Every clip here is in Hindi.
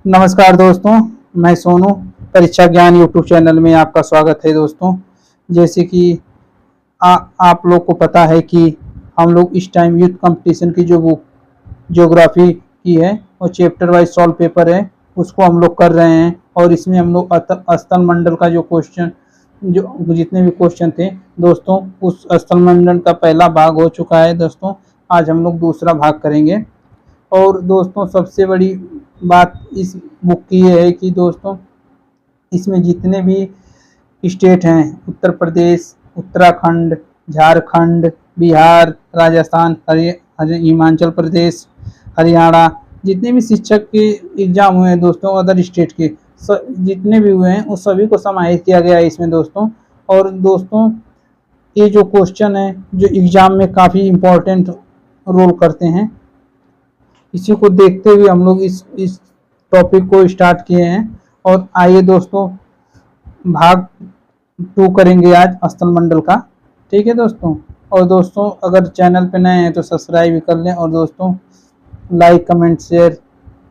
नमस्कार दोस्तों, मैं सोनू। परीक्षा ज्ञान यूट्यूब चैनल में आपका स्वागत है दोस्तों। जैसे कि आप लोग को पता है कि हम लोग इस टाइम यूथ कंपटीशन की जो बुक ज्योग्राफी की है और चैप्टर वाइज सॉल्व पेपर है उसको हम लोग कर रहे हैं। और इसमें हम लोग स्थल मंडल का जो क्वेश्चन जो जितने भी क्वेश्चन थे दोस्तों, उस स्थल मंडल का पहला भाग हो चुका है दोस्तों। आज हम लोग दूसरा भाग करेंगे। और दोस्तों सबसे बड़ी बात इस बुक की ये है कि दोस्तों इसमें जितने भी स्टेट हैं, उत्तर प्रदेश, उत्तराखंड, झारखंड, बिहार, राजस्थान, हिमाचल प्रदेश, हरियाणा, जितने भी शिक्षक के एग्जाम हुए हैं दोस्तों अदर स्टेट के जितने भी हुए हैं उस सभी को समाहित किया गया है इसमें दोस्तों। और दोस्तों ये जो क्वेश्चन है जो एग्जाम में काफ़ी इम्पोर्टेंट रोल करते हैं, इसी को देखते हुए हम लोग इस टॉपिक को स्टार्ट किए हैं। और आइए दोस्तों भाग 2 करेंगे आज स्थल मंडल का। ठीक है दोस्तों। और दोस्तों अगर चैनल पे नए हैं तो सब्सक्राइब भी कर लें और दोस्तों लाइक कमेंट शेयर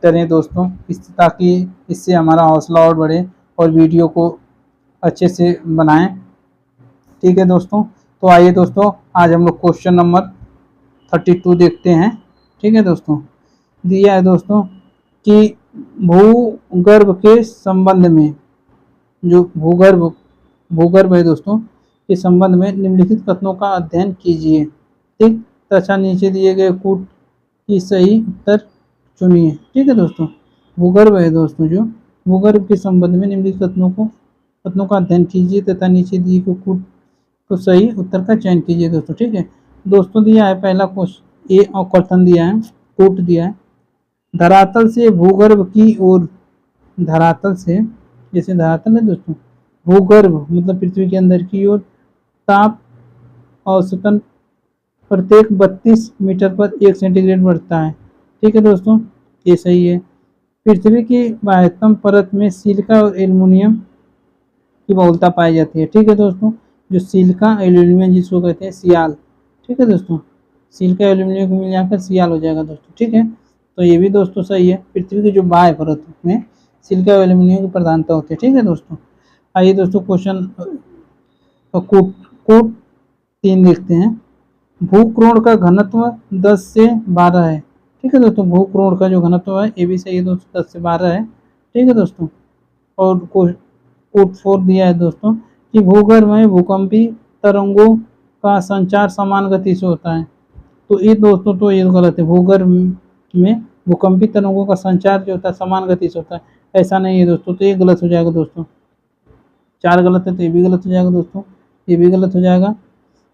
करें दोस्तों, ताकि इससे हमारा हौसला और बढ़े और वीडियो को अच्छे से बनाएं। ठीक है दोस्तों। तो आइए दोस्तों आज हम लोग क्वेश्चन नंबर 32 देखते हैं। ठीक है दोस्तों। दिया है दोस्तों कि भूगर्भ के संबंध में, जो भूगर्भ है दोस्तों के संबंध में निम्नलिखित कथनों का अध्ययन कीजिए। ठीक तथा नीचे दिए गए कूट की सही उत्तर चुनिए। ठीक है दोस्तों। भूगर्भ है दोस्तों, जो भूगर्भ के संबंध में निम्नलिखित कथनों का अध्ययन कीजिए तथा नीचे दिए गए कूट तो सही उत्तर का चयन कीजिए दोस्तों। ठीक है दोस्तों। दिया है पहला क्वेश्चन ए और कथन दिया है, कूट दिया है। धरातल से भूगर्भ की ओर, धरातल से, जैसे धरातल है दोस्तों, भूगर्भ मतलब पृथ्वी के अंदर की ओर ताप औसतन प्रत्येक 32 मीटर पर 1 सेंटीग्रेड बढ़ता है। ठीक है दोस्तों, ये सही है। पृथ्वी की बाह्यतम परत में सिलिका और एल्युमिनियम की बहुलता पाई जाती है। ठीक है दोस्तों। जो सिलिका एल्युमिनियम जिसको कहते हैं सियाल। ठीक है दोस्तों। सिलिका एल्युमिनियम को मिल जाकर सियाल हो जाएगा दोस्तों। ठीक है, तो ये भी दोस्तों सही है। पृथ्वी की जो बाह्य परत में सिलिका और एल्युमिनियम की प्रधानता होती है। ठीक है दोस्तों। आइए दोस्तों क्वेश्चन कूट 3 देखते हैं। भूक्रोड़ का घनत्व 10 से 12 है। ठीक है दोस्तों। भूक्रोड़ का जो घनत्व है ये भी सही है दोस्तों, 10 से 12 है। ठीक है दोस्तों। और कूट 4 दिया है दोस्तों कि भूगर्भ में भूकंपी तरंगों का संचार समान गति से होता है। तो ये दोस्तों तो ये गलत है। भूगर्भ में भूकंपी तरंगों का संचार जो होता है समान गति से होता है, ऐसा नहीं है दोस्तों। तो ये गलत हो जाएगा दोस्तों। 4 गलत है तो ये भी गलत हो जाएगा दोस्तों, ये भी गलत हो जाएगा।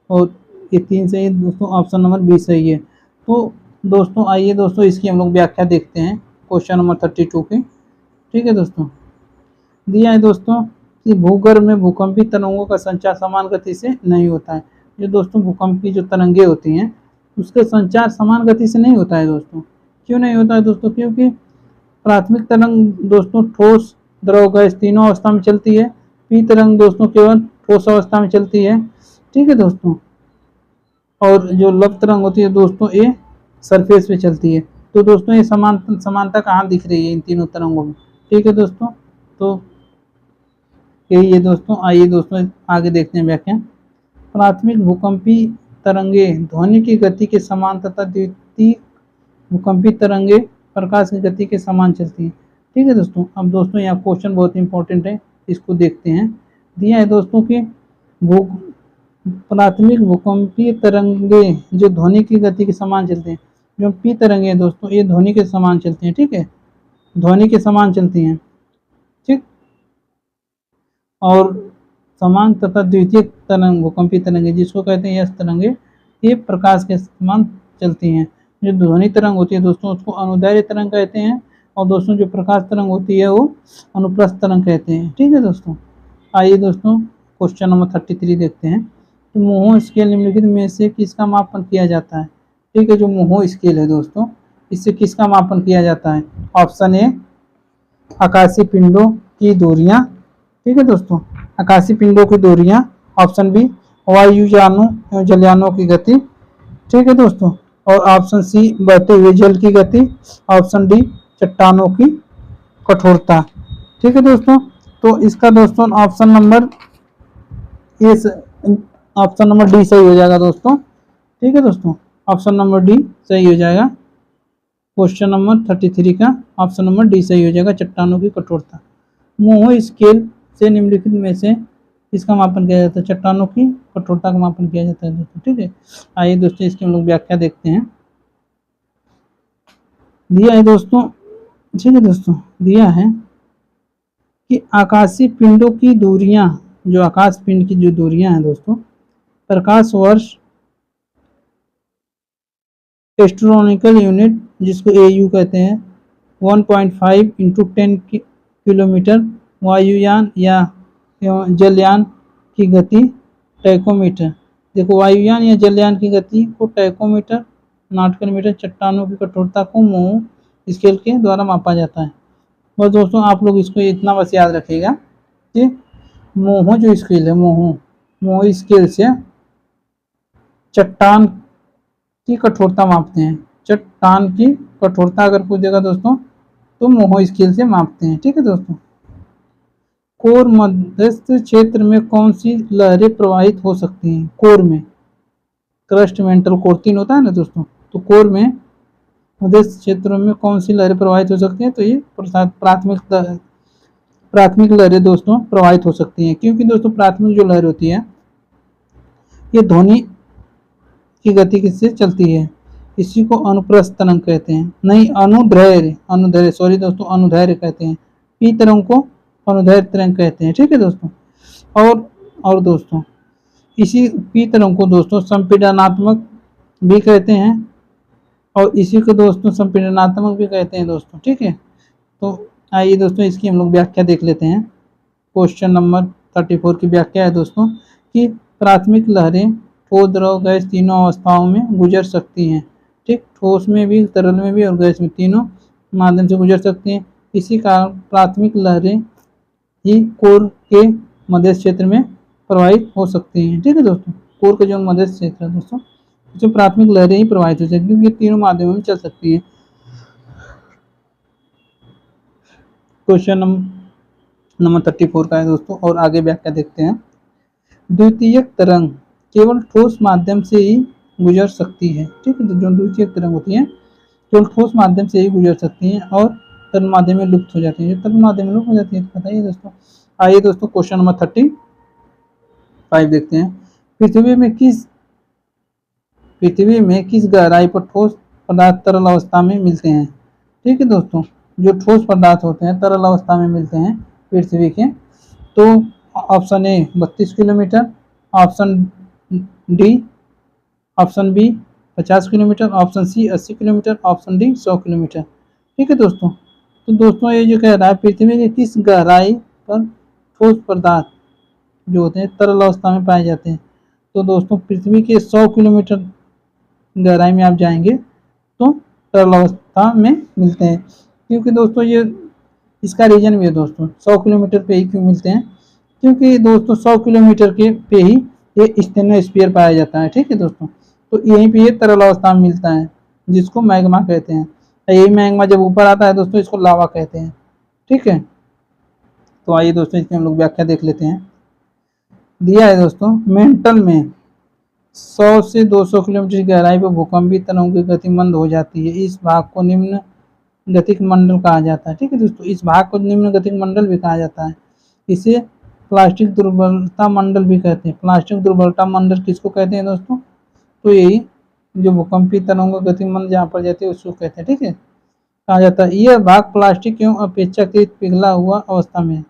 और ये 3 सही है दोस्तों, ऑप्शन नंबर बी सही है। तो दोस्तों आइए दोस्तों इसकी हम लोग व्याख्या देखते हैं क्वेश्चन नंबर 32 की। ठीक है दोस्तों। दिया है दोस्तों कि भूगर्भ में भूकंपी तरंगों का संचार समान गति से नहीं होता है। जो दोस्तों भूकंप की जो तरंगे होती हैं उसके संचार समान गति से नहीं होता है दोस्तों। क्यों नहीं होता है दोस्तों? क्योंकि प्राथमिक तरंग दोस्तों ठोस, द्रव, गैस तीनों अवस्था में चलती है। पी तरंग दोस्तों केवल ठोस अवस्था में चलती है। ठीक है दोस्तों। और जो लव तरंग होती है दोस्तों ये सरफेस पे चलती है। तो दोस्तों ये समानता कहाँ दिख रही है इन तीनों तरंगों में? ठीक है दोस्तों। तो यही है दोस्तों। आइए दोस्तों आगे देखते हैं व्याख्या। प्राथमिक भूकंपी तरंगे ध्वनि की गति के समान तथा द्वितीय भूकंपी तरंगे प्रकाश की गति के समान चलती हैं। ठीक है दोस्तों। अब दोस्तों यहाँ क्वेश्चन बहुत इंपॉर्टेंट है, इसको देखते हैं। दिया है दोस्तों कि प्राथमिक भूकंपीय तरंगे जो ध्वनि की गति के समान चलते हैं, जो पी तरंगे हैं दोस्तों ये ध्वनि के समान चलती हैं। ठीक है, ध्वनि के समान चलती हैं। ठीक, और समान तथा द्वितीय तरंग भूकंपी तरंगे जिसको कहते हैं यस तरंगे, ये प्रकाश के समान चलती हैं। जो ध्वनि तरंग होती है दोस्तों उसको अनुदैर्घ्य तरंग कहते हैं। और दोस्तों जो प्रकाश तरंग होती है वो अनुप्रस्थ तरंग कहते हैं। ठीक है दोस्तों। आइए दोस्तों क्वेश्चन नंबर 33 देखते हैं। तो मोहो स्केल निम्नलिखित में से किसका मापन किया जाता है? ठीक है, जो मोहो स्केल है दोस्तों इससे किसका मापन किया जाता है? ऑप्शन ए आकाशीय पिंडों की दूरियां। ठीक है दोस्तों, आकाशीय पिंडों की दूरियां। ऑप्शन बी वायुयानों एवं जलयानों की गति। ठीक है दोस्तों। और ऑप्शन सी बहते हुए जल की गति। ऑप्शन डी चट्टानों की कठोरता। ठीक है दोस्तों, तो इसका दोस्तों ऑप्शन नंबर इस ऑप्शन नंबर डी सही हो जाएगा दोस्तों। ठीक है दोस्तों, ऑप्शन नंबर डी सही हो जाएगा। क्वेश्चन नंबर 33 का ऑप्शन नंबर डी सही हो जाएगा, चट्टानों की कठोरता। मोह स्केल से निम्नलिखित में से इसका मापन किया जाता है, चट्टानों की कठोरता का मापन किया जाता है दोस्तों। ठीक है, आइए दोस्तों इसकी हम लोग व्याख्या देखते हैं। दिया है दोस्तों, ठीक है दोस्तों, दिया है कि आकाशीय पिंडों की दूरियां, जो आकाश पिंड की जो दूरियां हैं दोस्तों, प्रकाश वर्ष एस्ट्रोनॉमिकल यूनिट जिसको एयू कहते हैं, 1.5 इंटू 10 किलोमीटर, वायुयान या जलयान की गति टैकोमीटर। देखो, वायुयान या जलयान की गति को टैकोमीटर, नाटिकल मीटर, चट्टानों की कठोरता को मोह स्केल के द्वारा मापा जाता है। बस दोस्तों आप लोग इसको इतना बस याद रखिएगा कि मोह जो स्केल है, मोह स्केल से चट्टान की कठोरता मापते हैं। चट्टान की कठोरता अगर पूछेगा दोस्तों तो मोह स्केल से मापते हैं। ठीक है दोस्तों, कोर मध्यस्थ क्षेत्र में कौन सी लहरें प्रवाहित हो सकती हैं? कोर में क्रस्ट, मेंटल, कोर 3 होता है ना दोस्तों, तो कोर में मध्यस्थ क्षेत्रों में कौन सी लहरें प्रवाहित हो सकती हैं? तो ये प्राथमिक लहरें दोस्तों प्रवाहित हो सकती हैं, क्योंकि दोस्तों प्राथमिक जो लहर होती है ये ध्वनि की गति से चलती है, इसी को अनुप्रस्थ तरंग कहते हैं। नहीं, अनुदैर्घ्य सॉरी दोस्तों, अनुदैर्घ्य कहते हैं। पी तरंग को अनुदैर्घ्य तरंग कहते हैं। ठीक है दोस्तों, और दोस्तों इसी पी तरंग को दोस्तों संपीड़नात्मक भी कहते हैं, और इसी को दोस्तों संपीड़नात्मक भी कहते हैं दोस्तों। ठीक है, तो आइए दोस्तों इसकी हम लोग व्याख्या देख लेते हैं। क्वेश्चन नंबर 34 की व्याख्या है दोस्तों कि प्राथमिक लहरें ठोस, द्रव, गैस तीनों अवस्थाओं में गुजर सकती हैं। ठीक, ठोस में भी, तरल में भी और गैस में, तीनों माध्यम से गुजर सकती हैं। इसी कारण प्राथमिक लहरें ही कोर के मध्य क्षेत्र में प्रवाहित हो सकती हैं। ठीक है दोस्तों, कोर का जो मध्य क्षेत्र है दोस्तों, जो प्राथमिक लहरें ही प्रवाहित हो सकती हैं, क्योंकि ये तीनों माध्यमों में चल सकती है। क्वेश्चन नंबर 34 का है दोस्तों, और आगे व्याख्या देखते हैं। द्वितीयक तरंग केवल ठोस माध्यम से ही गुजर सकती है। ठीक है, तो जो द्वितीयक तरंग होती है केवल ठोस माध्यम से ही गुजर सकती हैं और तरल माध्यम में लुप्त हो जाती है। तरल माध्यम में लुप्त हो जाती है, तो बताइए दोस्तों। आइए दोस्तों क्वेश्चन नंबर 35 देखते हैं। पृथ्वी में किस गहराई पर ठोस पदार्थ तरल अवस्था में मिलते हैं? ठीक है दोस्तों, जो ठोस पदार्थ होते हैं तरल अवस्था में मिलते हैं पृथ्वी के, तो option A 32 kilometre, option D, option B 50 kilometre, option C 80 kilometre, option D 100 kilometre. ठीक है दोस्तों, तो दोस्तों ये जो कह रहा है पृथ्वी के किस गहराई पर ठोस पदार्थ जो होते हैं तरल अवस्था में पाए जाते हैं, तो दोस्तों पृथ्वी के 100 किलोमीटर गहराई में आप जाएंगे तो तरल अवस्था में मिलते हैं। क्योंकि दोस्तों ये इसका रीजन भी है दोस्तों, 100 किलोमीटर पे ही क्यों मिलते हैं? क्योंकि दोस्तों 100 किलोमीटर के पे ही ये स्टेनोस्फीयर पाया जाता है। ठीक है दोस्तों, तो यहीं पे ये तरल अवस्था में मिलता है, जिसको मैग्मा कहते हैं। यही मैग्मा जब ऊपर आता है दोस्तों इसको लावा कहते हैं। ठीक है, तो आइए दोस्तों इसकी हम लोग व्याख्या देख लेते हैं। दिया है दोस्तों, मेंटल में 100 से 200 किलोमीटर की गहराई पर भूकंपीय तरंगों की गति मंद हो जाती है। इस भाग को निम्न गतिक मंडल कहा जाता है। ठीक है दोस्तों, इस भाग को निम्न गतिक मंडल भी कहा जाता है। इसे प्लास्टिक दुर्बलता मंडल भी कहते हैं। प्लास्टिक दुर्बलता मंडल किसको कहते हैं दोस्तों? तो यही जो भूकंपीय तरंगों की गति मंद जहाँ पर जाती है उसको कहते हैं। ठीक है, कहा जाता है यह भाग प्लास्टिक एवं अपेक्षाकृत पिघला हुआ अवस्था में है।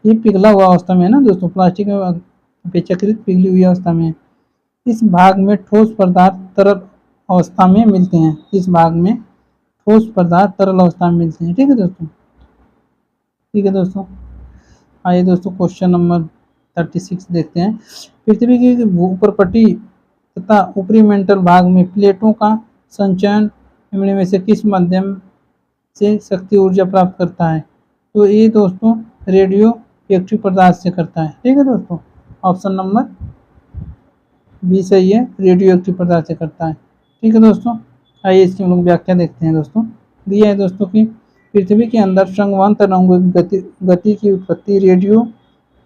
ये पिघला हुआ अवस्था में है ना दोस्तों, प्लास्टिक एवं अपेक्षाकृत पिघली हुई अवस्था में। इस भाग में ठोस पदार्थ तरल अवस्था में मिलते हैं। इस भाग में ठोस पदार्थ तरल अवस्था में मिलते हैं। ठीक है दोस्तों, ठीक है दोस्तों, आइए दोस्तों क्वेश्चन नंबर 36 देखते हैं। पृथ्वी की भूपटपटी तथा ऊपरी मेंटल भाग में प्लेटों का संचयन निम्न में से किस माध्यम से शक्ति ऊर्जा प्राप्त करता है? तो ये दोस्तों रेडियो एक्टिव पदार्थ से करता है। ठीक है दोस्तों, ऑप्शन नंबर बी सही है, रेडियो एक्टिव पदार्थ से करता है। ठीक है दोस्तों, आइए इसकी हम लोग व्याख्या देखते हैं दोस्तों। दिया है दोस्तों कि पृथ्वी के अंदर संवहन तरंगों की गति की उत्पत्ति रेडियो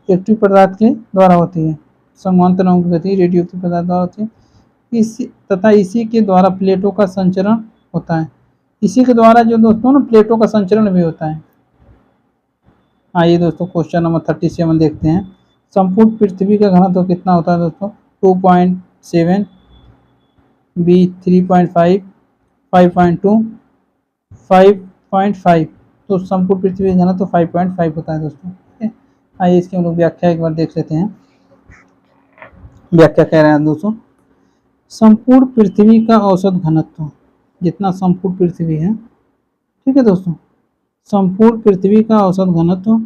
एक्टिव पदार्थ के द्वारा होती है। संवहन तरंगों की गति रेडियो एक्टिव पदार्थ द्वारा होती है। इसी के द्वारा प्लेटों का संचरण होता है। इसी के द्वारा जो दोस्तों ना प्लेटों का संचरण भी होता है। आइए दोस्तों क्वेश्चन नंबर 37 देखते हैं। संपूर्ण पृथ्वी का घनत्व कितना होता है दोस्तों? 2.7, बी 3.5, 5.2, 5.5। तो संपूर्ण पृथ्वी का घनत्व 5.5 होता है दोस्तों। ठीक है, आइए इसकी हम लोग व्याख्या एक बार देख लेते हैं। व्याख्या कह रहे हैं दोस्तों, संपूर्ण पृथ्वी का औसत घनत्व, जितना संपूर्ण पृथ्वी है, ठीक है दोस्तों, संपूर्ण पृथ्वी का औसत घनत्व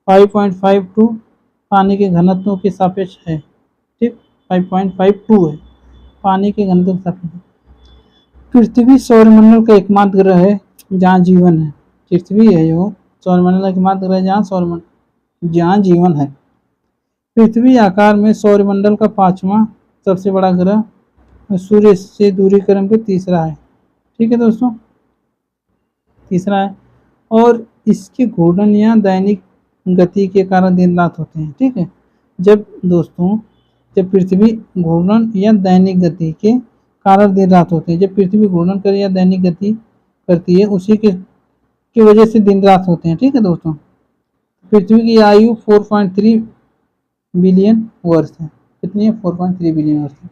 5.52 पानी के घनत्व के सापेक्ष है। ठीक, 5.52 है पानी के घनत्व के सापेक्ष। पृथ्वी सौरमंडल का एकमात्र ग्रह है जहाँ जीवन है। पृथ्वी है जो सौरमंडल का एकमात्र ग्रह है जहाँ जीवन है। पृथ्वी आकार में सौरमंडल का 5वां सबसे बड़ा ग्रह, सूर्य से दूरी क्रम पे तीसरा है। ठीक है दोस्तों, तीसरा है, और इसके घूर्णन या दैनिक गति के कारण दिन रात होते हैं। ठीक है, जब पृथ्वी घूर्णन या दैनिक गति के कारण दिन रात होते हैं, जब पृथ्वी घूर्णन करे या दैनिक गति करती है, उसी की वजह से दिन रात होते हैं। ठीक है दोस्तों, पृथ्वी की आयु 4.3 बिलियन वर्ष है। कितनी है? 4.3 बिलियन वर्ष है।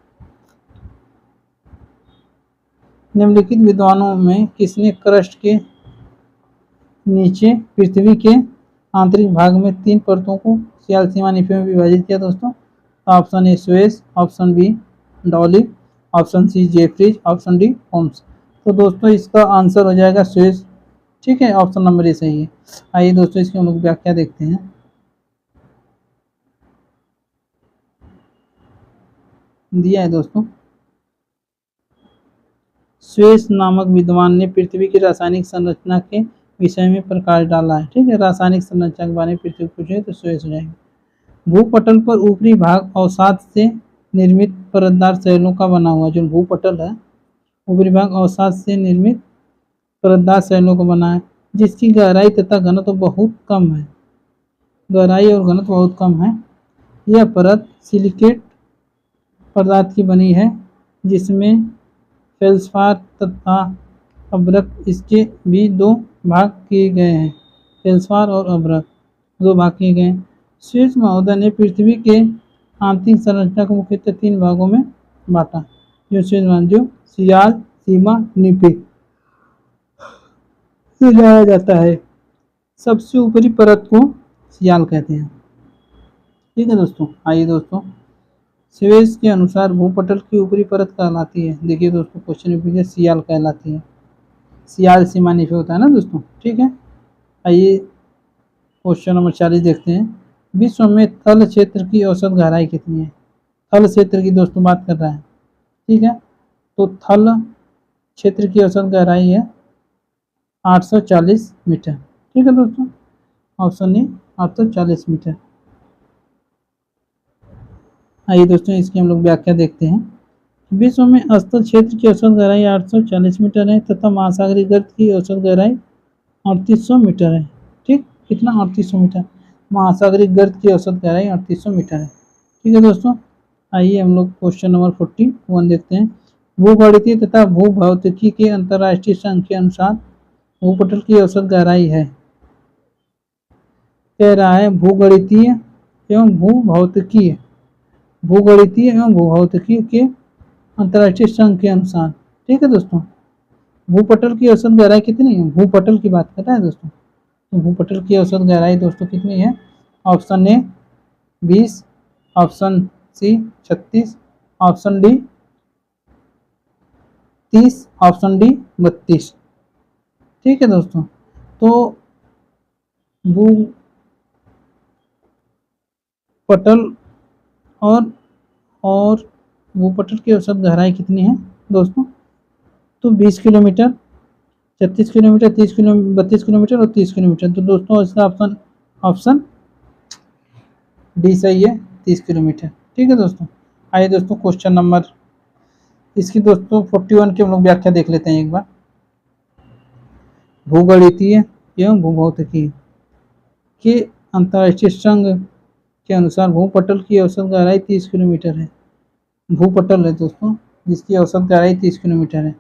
निम्नलिखित विद्वानों में किसने क्रस्ट के नीचे पृथ्वी के आंतरिक भाग में 3 परतों को सियाल सीमा निफियों में विभाजित किया दोस्तों? Option A Suess, option B Dolly, option C Jeffreys, option D Holmes. तो दोस्तों इसका आंसर हो जाएगा स्वेस। ठीक है, ऑप्शन नंबर ए सही है। आइए दोस्तों इसकी हम लोग व्याख्या देखते हैं। दिया है दोस्तों, स्वेस नामक विद्वान ने पृथ्वी की रासायनिक संरचना के विषय में प्रकाश डाला है। ठीक है, रासायनिक संरचना के बारे में पृथ्वी पूछे तो स्वेस हो जाएगा। भूपटल पर ऊपरी भाग अवसाद से निर्मित परतदार शैलों का बना हुआ, जो भूपटल है ऊपरी भाग अवसाद से निर्मित परतदार शैलों का बना है, जिसकी गहराई तथा घनत्व बहुत कम है। गहराई और घनत्व बहुत कम है। यह परत सिलिकेट पदार्थ की बनी है, जिसमें फेल्सपार तथा अब्रक, इसके भी 2 भाग किए गए हैं। फेल्सपार और अब्रक 2 भाग किए गए हैं। स्वेस महोदय ने पृथ्वी के आंतरिक संरचना को मुख्यतः 3 भागों में बांटा, जो सियाल सीमा निफी जाना जाता है। सबसे ऊपरी परत को सियाल कहते हैं। ठीक है दोस्तों, आइए दोस्तों, स्वेस के अनुसार भूपटल की ऊपरी परत कहलाती है। देखिए दोस्तों क्वेश्चन में सियाल कहलाती है। सियाल सीमा निफी होता है ना दोस्तों। ठीक है, आइए क्वेश्चन नंबर 40 देखते हैं। विश्व में थल क्षेत्र की औसत गहराई कितनी है? थल क्षेत्र की दोस्तों बात कर रहा है। ठीक है, तो थल क्षेत्र की औसत गहराई है 840 मीटर। ठीक है दोस्तों, ऑप्शन ए 840 मीटर। आइए दोस्तों इसकी हम लोग व्याख्या देखते हैं। विश्व में स्थल क्षेत्र की औसत गहराई 840 मीटर है तथा महासागरीय गर्त की औसत गहराई 3800 मीटर है। ठीक, कितना? 3800 मीटर। महासागरीय गर्त की औसत गहराई 3800 मीटर है। ठीक है दोस्तों, आइए हम लोग क्वेश्चन नंबर 41 देखते हैं। भूगणितीय तथा भूभौतिकी के अंतर्राष्ट्रीय संघ के अनुसार भूपटल की औसत गहराई है। कह रहा है भूगणितीय एवं भूभौतिकीय के अंतर्राष्ट्रीय संघ के अनुसार। ठीक है दोस्तों, भूपटल की औसत गहराई कितनी है? भूपटल की बात कर रहा है दोस्तों। तो भूपटल की औसत गहराई दोस्तों कितनी है? Option A 20, option C 36, option D 30, option D 32। ठीक है दोस्तों, तो भूपटल और भूपटल की औसत गहराई कितनी है दोस्तों? तो 20 किलोमीटर, 36 किलोमीटर, 30 किलोमीटर, 32 किलोमीटर और 30 किलोमीटर। तो दोस्तों इसका ऑप्शन डी सही है, 30 किलोमीटर। ठीक है दोस्तों, आइए दोस्तों क्वेश्चन नंबर इसकी दोस्तों 41 की हम लोग व्याख्या देख लेते हैं एक बार। भूगणितीय एवं भूभौतिकी के अंतर्राष्ट्रीय संघ के अनुसार भूपटल की औसत गहराई 30 किलोमीटर है। भूपटल है दोस्तों, जिसकी औसत गहराई 30 किलोमीटर है।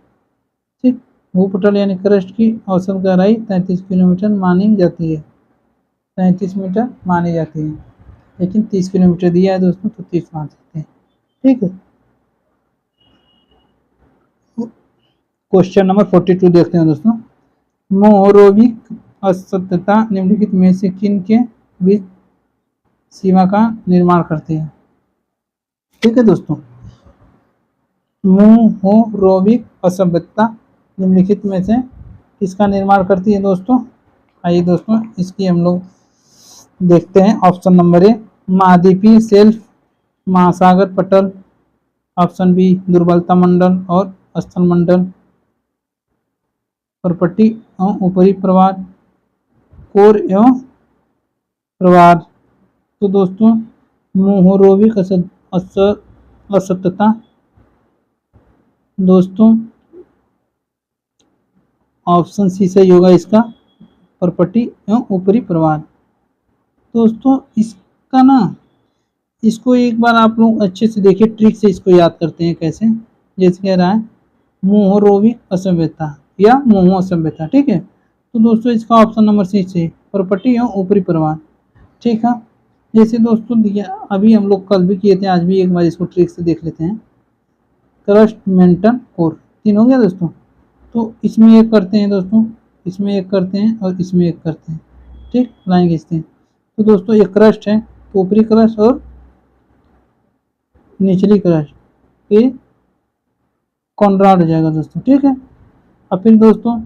ठीक, भूपटल यानी क्रस्ट की औसत गहराई 33 किलोमीटर मानी जाती है। 33 मीटर मानी जाती है, लेकिन 30 किलोमीटर दिया है दोस्तों, तो 30 मान सकते हैं। ठीक है, क्वेश्चन नंबर 42 देखते हैं दोस्तों। मोहरोविक असत्यता निम्नलिखित में से किन के बीच सीमा का निर्माण करती है? ठीक है दोस्तों, मोहरोविक असभ्यता निम्नलिखित में से किसका निर्माण करती है दोस्तों? आइए दोस्तों, इसकी हम लोग देखते हैं। ऑप्शन नंबर ए महाद्वीपीय शेल्फ महासागर पटल, ऑप्शन बी दुर्बलता मंडल और स्थल मंडल, परपट्टी एवं ऊपरी प्रवाह, कोर एवं प्रवाह। तो दोस्तों मोहरोविक असत्यता दोस्तों ऑप्शन सी सही होगा इसका, परपट्टी एवं ऊपरी प्रवाह। दोस्तों इसका ना, इसको एक बार आप लोग अच्छे से देखिए, ट्रिक से इसको याद करते हैं कैसे। जैसे कह रहा है मोहरोविक असभ्यता या मोहो असभ्यता। ठीक है, तो दोस्तों इसका ऑप्शन नंबर सी से प्रॉपर्टी एवं ऊपरी प्रवाह। ठीक है, जैसे दोस्तों दिया, अभी हम लोग कल भी किए थे, आज भी एक बार इसको ट्रिक से देख लेते हैं। क्रस्ट मेंटन कोर, 3 हो गया दोस्तों। तो इसमें एक करते हैं दोस्तों, इसमें एक करते हैं और इसमें एक करते हैं। ठीक, लाइन खींचते हैं। तो दोस्तों एक क्रस्ट है, तो ऊपरी क्रस्ट और निचली क्रस्ट, ये कॉन्राड हो जाएगा दोस्तों। ठीक है, और फिर दोस्तों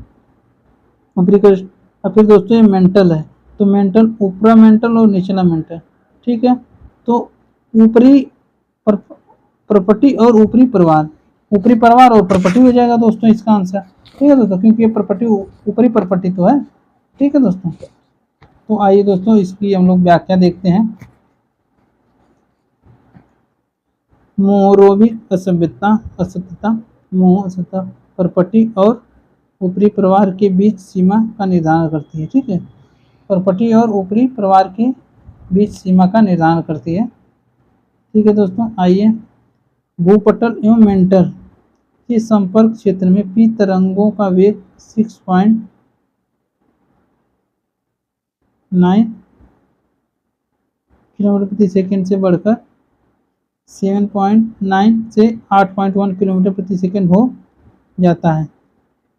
ऊपरी क्रस्ट, और फिर दोस्तों ये मेंटल है, तो मेंटल ऊपरा मेंटल और निचला मेंटल। ठीक है, तो ऊपरी प्रॉपर्टी और ऊपरी परिवार, ऊपरी परिवार और प्रॉपर्टी हो जाएगा दोस्तों इसका आंसर। ठीक है दोस्तों, क्योंकि ये प्रॉपर्टी ऊपरी प्रॉपर्टी तो है। ठीक है दोस्तों, तो आइए दोस्तों इसकी हम लोग व्याख्या देखते हैं। मोहरोविक असभ्यता मोह असभ्यता प्रॉपर्टी और ऊपरी प्रवाह के बीच सीमा का निर्धारण करती है। ठीक है, प्रॉपर्टी और ऊपरी प्रवाह के बीच सीमा का निर्धारण करती है। ठीक है दोस्तों, आइए भूपटल एवं मेंटल के संपर्क क्षेत्र में पी तरंगों का वेग 6.9 किलोमीटर प्रति सेकंड से बढ़कर 7.9 से 8.1 किलोमीटर प्रति सेकंड हो जाता है।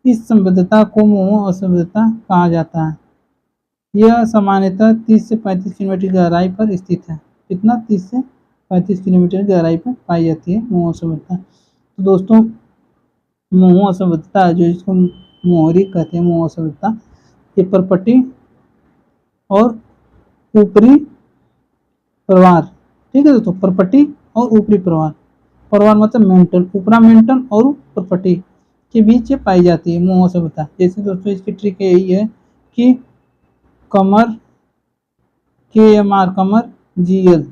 इस संबद्धता को मोह असंबद्धता कहा जाता है। यह सामान्यतः 30 से 35 किलोमीटर गहराई पर स्थित है। कितना? 30 से 35 किलोमीटर गहराई पर पाई जाती है मोह असंबद्धता। तो दोस्तों मोह असंबद्धता जो इसको मोहरी कहते हैं, मोह असंबद्धता, ये परपट्टी और ऊपरी प्रवाह। ठीक है दोस्तों, परपट्टी और ऊपरी प्रवाह, प्रवाह मतलब मेंटल, ऊपरा मेंटल और परपट्टी के बीच ये पाई जाती है मोह असंबद्धता। जैसे दोस्तों इसकी ट्रिक यही है कि कमर KMR कमर GL।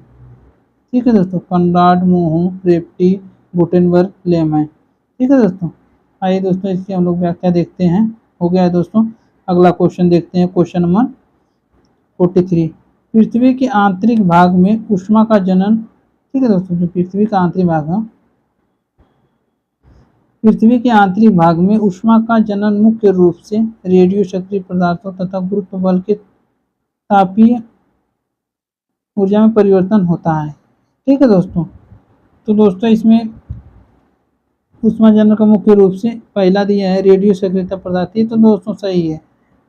ठीक है दोस्तों, कॉनराड, मोहो, रेप्टी, गुटेनबर्ग, लेमैन। ठीक है दोस्तों, आइए दोस्तों इसकी हम लोग व्याख्या देखते हैं। हो गया है दोस्तों, अगला क्वेश्चन देखते हैं, क्वेश्चन नंबर 43। पृथ्वी के आंतरिक भाग में ऊष्मा का जनन। ठीक है दोस्तों, जो पृथ्वी का आंतरिक भाग है, पृथ्वी के आंतरिक भाग में ऊष्मा का जनन मुख्य रूप से रेडियो सक्रिय पदार्थों तथा गुरुत्व बल के तापीय ऊर्जा में परिवर्तन होता है। ठीक है दोस्तों, तो दोस्तों इसमें ऊष्मा जनन का मुख्य रूप से पहला दिया है रेडियो सक्रियता पदार्थ, ये तो दोस्तों सही है।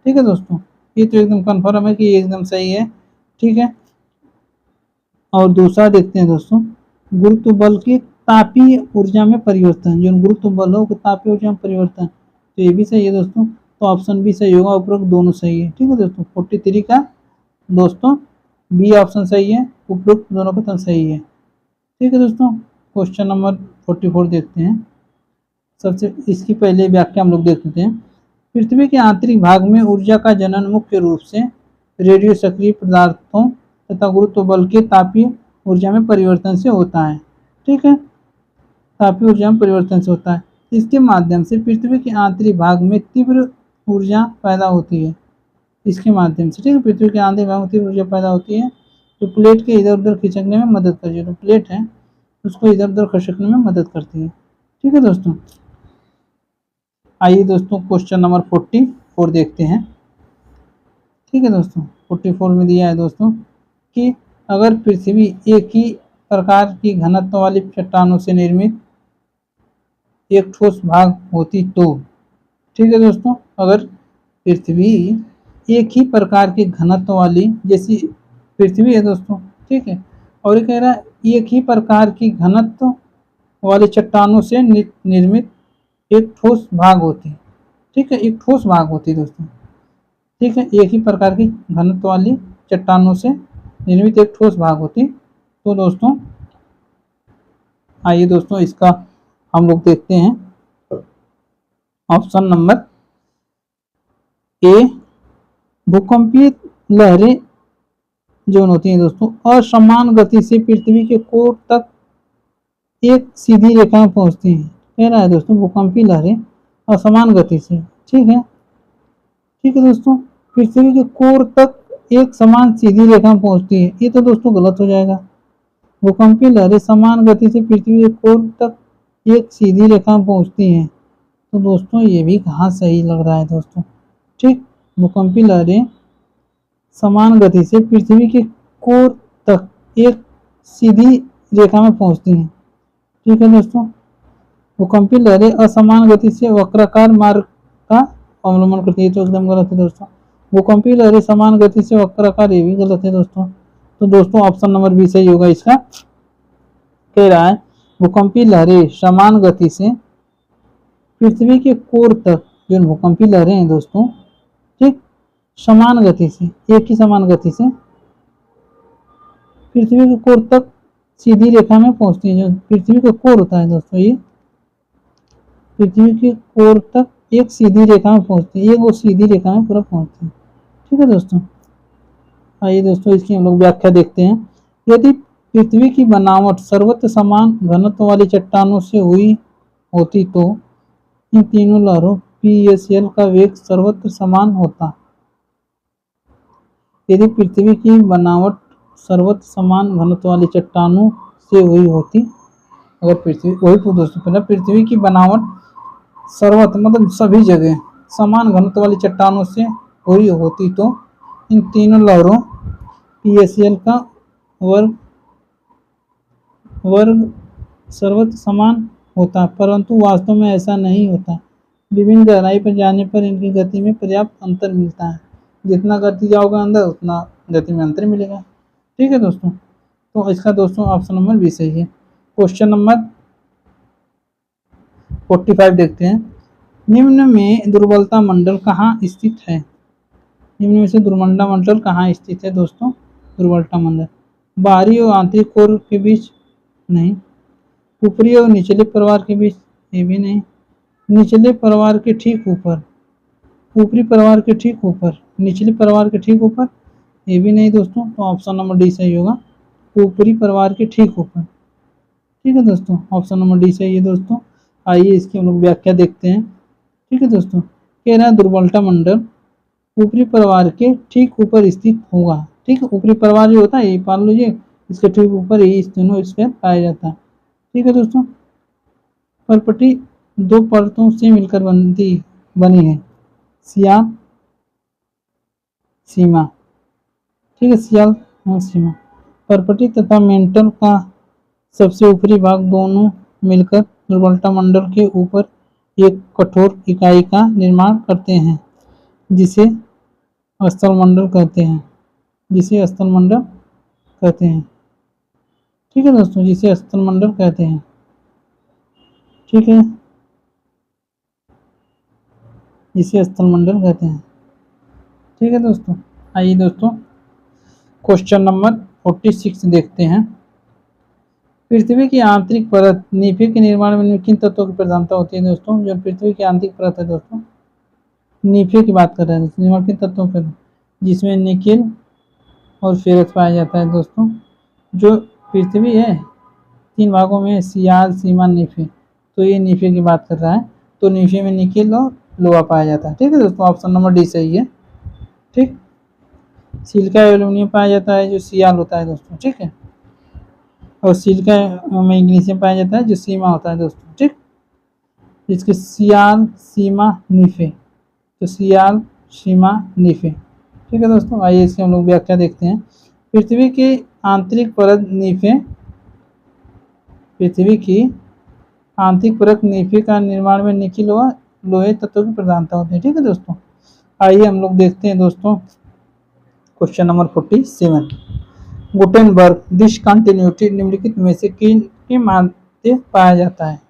ठीक है दोस्तों, ये तो एकदम कन्फर्म है कि ये एकदम सही है। ठीक है, और दूसरा देखते हैं दोस्तों, गुरुत्व बल की तापीय ऊर्जा में परिवर्तन, जो गुरुत्व बल हो तापीय ऊर्जा में परिवर्तन, तो ये भी सही है दोस्तों। तो ऑप्शन बी सही होगा, उपरोक्त दोनों सही है। ठीक है दोस्तों, 43 का दोस्तों बी ऑप्शन सही है, उपरोक्त दोनों कथन सही है। ठीक है दोस्तों, क्वेश्चन नंबर 44 देखते हैं। सबसे इसकी पहले व्याख्या हम लोग देख लेते हैं। पृथ्वी के आंतरिक भाग में ऊर्जा का जनन मुख्य रूप से रेडियो सक्रिय पदार्थों तथा गुरुत्व बल के तापीय ऊर्जा में परिवर्तन से होता है। ठीक है, तापीय ऊर्जा में परिवर्तन से होता है। इसके माध्यम से पृथ्वी के आंतरिक भाग में तीव्र ऊर्जा पैदा होती है। इसके माध्यम से, ठीक है। पृथ्वी के आंतरिक भाग में तीव्र ऊर्जा पैदा होती है जो प्लेट के इधर उधर खिसकने में मदद करती है। जो प्लेट है उसको इधर उधर खिसकने में मदद करती है, ठीक है दोस्तों। आइए दोस्तों क्वेश्चन नंबर 44 देखते हैं, ठीक है दोस्तों। 44 में दिया है दोस्तों कि अगर पृथ्वी एक ही प्रकार की घनत्व वाली चट्टानों से निर्मित एक ठोस भाग होती तो, ठीक है दोस्तों। अगर पृथ्वी एक ही प्रकार की घनत्व वाली, जैसी पृथ्वी है दोस्तों, ठीक है, और ये कह रहा है एक ही प्रकार की घनत्व वाली चट्टानों से निर्मित एक ठोस भाग होती, ठीक है, एक ठोस भाग होती दोस्तों, ठीक है। एक ही प्रकार की घनत्व वाली चट्टानों से निर्मित एक ठोस भाग होती तो दोस्तों, आइए दोस्तों इसका हम लोग देखते हैं ऑप्शन नंबर ए। भूकंपीय लहरें जो होती हैं दोस्तों असमान गति से पृथ्वी के कोर तक एक सीधी रेखा में पहुंचती हैं। कह रहा है दोस्तों भूकंपीय लहरें असमान गति से, ठीक है, ठीक है दोस्तों, पृथ्वी के कोर तक एक समान सीधी रेखा में पहुंचती है। ये तो दोस्तों गलत हो जाएगा। भूकंपीय लहरें समान गति से पृथ्वी के कोर तक एक सीधी रेखा में पहुंचती हैं, तो दोस्तों ये भी कहाँ सही लग रहा है दोस्तों, ठीक। भूकंपीय लहरें समान गति से पृथ्वी के कोर तक एक सीधी रेखा में पहुंचती हैं, ठीक है दोस्तों। भूकंपीय लहरें असमान गति से वक्राकार मार्ग का अवलंबन करती है, तो एकदम गलत है दोस्तों। भूकंपीय लहरें समान गति से वक्राकार, ये भी गलत है दोस्तों। तो दोस्तों ऑप्शन नंबर बी सही होगा इसका। कह रहा है भूकंपीय लहरें समान गति से पृथ्वी के कोर तक, जो भूकंपीय लहरें हैं दोस्तों, ठीक, समान गति से, एक ही समान गति से पृथ्वी के कोर तक सीधी रेखा में पहुंचती है। जो पृथ्वी का कोर होता है दोस्तों, ये पृथ्वी के कोर तक एक सीधी रेखा में पहुंचती है, एक वो सीधी रेखा में पूरा पहुंचती है, ठीक है दोस्तों। आइए दोस्तों इसकी हम लोग व्याख्या देखते हैं। यदि पृथ्वी की बनावट सर्वत्र समान घनत्व वाली चट्टानों से हुई होती तो इन तीनों लहरों PSL का वेग सर्वत्र समान होता। यदि पृथ्वी की बनावट सर्वत्र समान घनत्व वाली चट्टानों से हुई होती, अगर पृथ्वी, वही तो दोस्तों पहले पृथ्वी की बनावट सर्वत्र मतलब सभी जगह समान घनत्व वाली चट्टानों से हुई होती तो इन तीनों लहरों PSL का वर्ग सर्वत्र समान होता, परंतु वास्तव में ऐसा नहीं होता। विभिन्न गहराई पर जाने पर इनकी गति में पर्याप्त अंतर मिलता है। जितना गति जाओगे अंदर उतना गति में अंतर मिलेगा, ठीक है दोस्तों। तो इसका दोस्तों ऑप्शन नंबर बी सही है। क्वेश्चन नंबर 45 देखते हैं। निम्न में दुर्बलता मंडल कहाँ स्थित है? निम्न में से दुर्बलता मंडल कहाँ स्थित है दोस्तों? दुर्बलता मंडल बाहरी और आंतरिक कोर के बीच नहीं, ऊपरी और निचले परिवार के बीच, ये भी नहीं, निचले परिवार के ठीक ऊपर, ऊपरी परिवार के ठीक ऊपर, निचले परिवार के ठीक ऊपर, ये भी नहीं दोस्तों। तो ऑप्शन नंबर डी सही होगा, ऊपरी परिवार के ठीक ऊपर, ठीक है दोस्तों। ऑप्शन नंबर डी सही है दोस्तों। आइए इसकी हम लोग व्याख्या देखते हैं, ठीक है दोस्तों। कह रहा है दुर्बलता मंडल ऊपरी परिवार के ठीक ऊपर स्थित होगा, ठीक है। ऊपरी परिवार जो होता है ये मान लीजिए इसके ठीक ऊपर ही तीनों स्फीयर पाया जाता है, ठीक है दोस्तों। परपटी दो परतों से मिलकर बनी है, सियाल सीमा, ठीक है, सियाल सीमा। परपटी तथा मेंटल का सबसे ऊपरी भाग दोनों मिलकर दुर्बलता मंडल के ऊपर एक कठोर इकाई का निर्माण करते हैं जिसे स्थलमंडल कहते हैं, जिसे स्थलमंडल कहते हैं, ठीक है दोस्तों, जिसे स्थलमंडल कहते हैं, ठीक है, जिसे स्थलमंडल कहते हैं, ठीक है दोस्तों। आइए दोस्तों क्वेश्चन नंबर 46 देखते हैं। पृथ्वी की आंतरिक परत नीफे के निर्माण में किन तत्वों की प्रधानता होती है दोस्तों? जो पृथ्वी की आंतरिक परत है दोस्तों, नीफे की बात कर रहे हैं दोस्तों, निर्माण किन तत्वों पर, जिसमें निकेल और फेरस पाया जाता है दोस्तों। जो पृथ्वी है 3 भागों में, सियाल सीमा नीफे, तो ये नीफे की बात कर रहा है। तो नीफे में निकेल और लोहा पाया जाता है, ठीक है दोस्तों। ऑप्शन नंबर डी सही है। ठीक। सिलिका एल्यूमिनियम पाया जाता है जो Cl होता है दोस्तों, ठीक है। और सिलिका मैग्नीशियम पाया जाता है जो सीमा होता है दोस्तों, ठीक। इसके Cl सीमा निफे, तो Cl सीमा निफे, ठीक है दोस्तों। आइए इसकी हम लोग व्याख्या देखते हैं। पृथ्वी की आंतरिक परत निफे, पृथ्वी की आंतरिक परत निफे का निर्माण में निकिल व लोहे तत्वों की प्रधानता होती है, ठीक है दोस्तों। आइए हम लोग देखते हैं दोस्तों क्वेश्चन नंबर 47। गुटेनबर्ग डिसकंटिन्यूटी निम्नलिखित में से किन के माध्य पाया जाता है।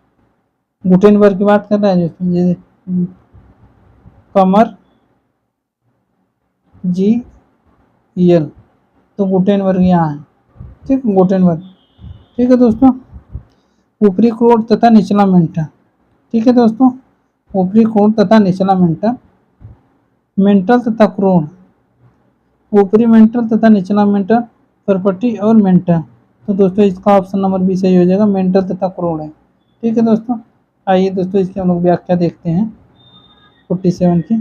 गुटेनबर्ग की बात कर रहा है दोस्तों, जैसे कमर GL, तो गुटेनबर्ग यहाँ है, ठीक। गुटेनबर्ग, ठीक है दोस्तों। ऊपरी कोण तथा निचला मेंटल, ठीक है दोस्तों। ऊपरी कोण तथा निचला मेंटल, मेंटल तथा क्रोण, ऊपरी मेंटल तथा निचला मेंटल, परपटी और मेंटल, तो दोस्तों इसका ऑप्शन नंबर बी सही हो जाएगा, मेंटल तथा क्रोण है, ठीक है दोस्तों। आइए दोस्तों इसकी हम लोग व्याख्या देखते हैं 47 की।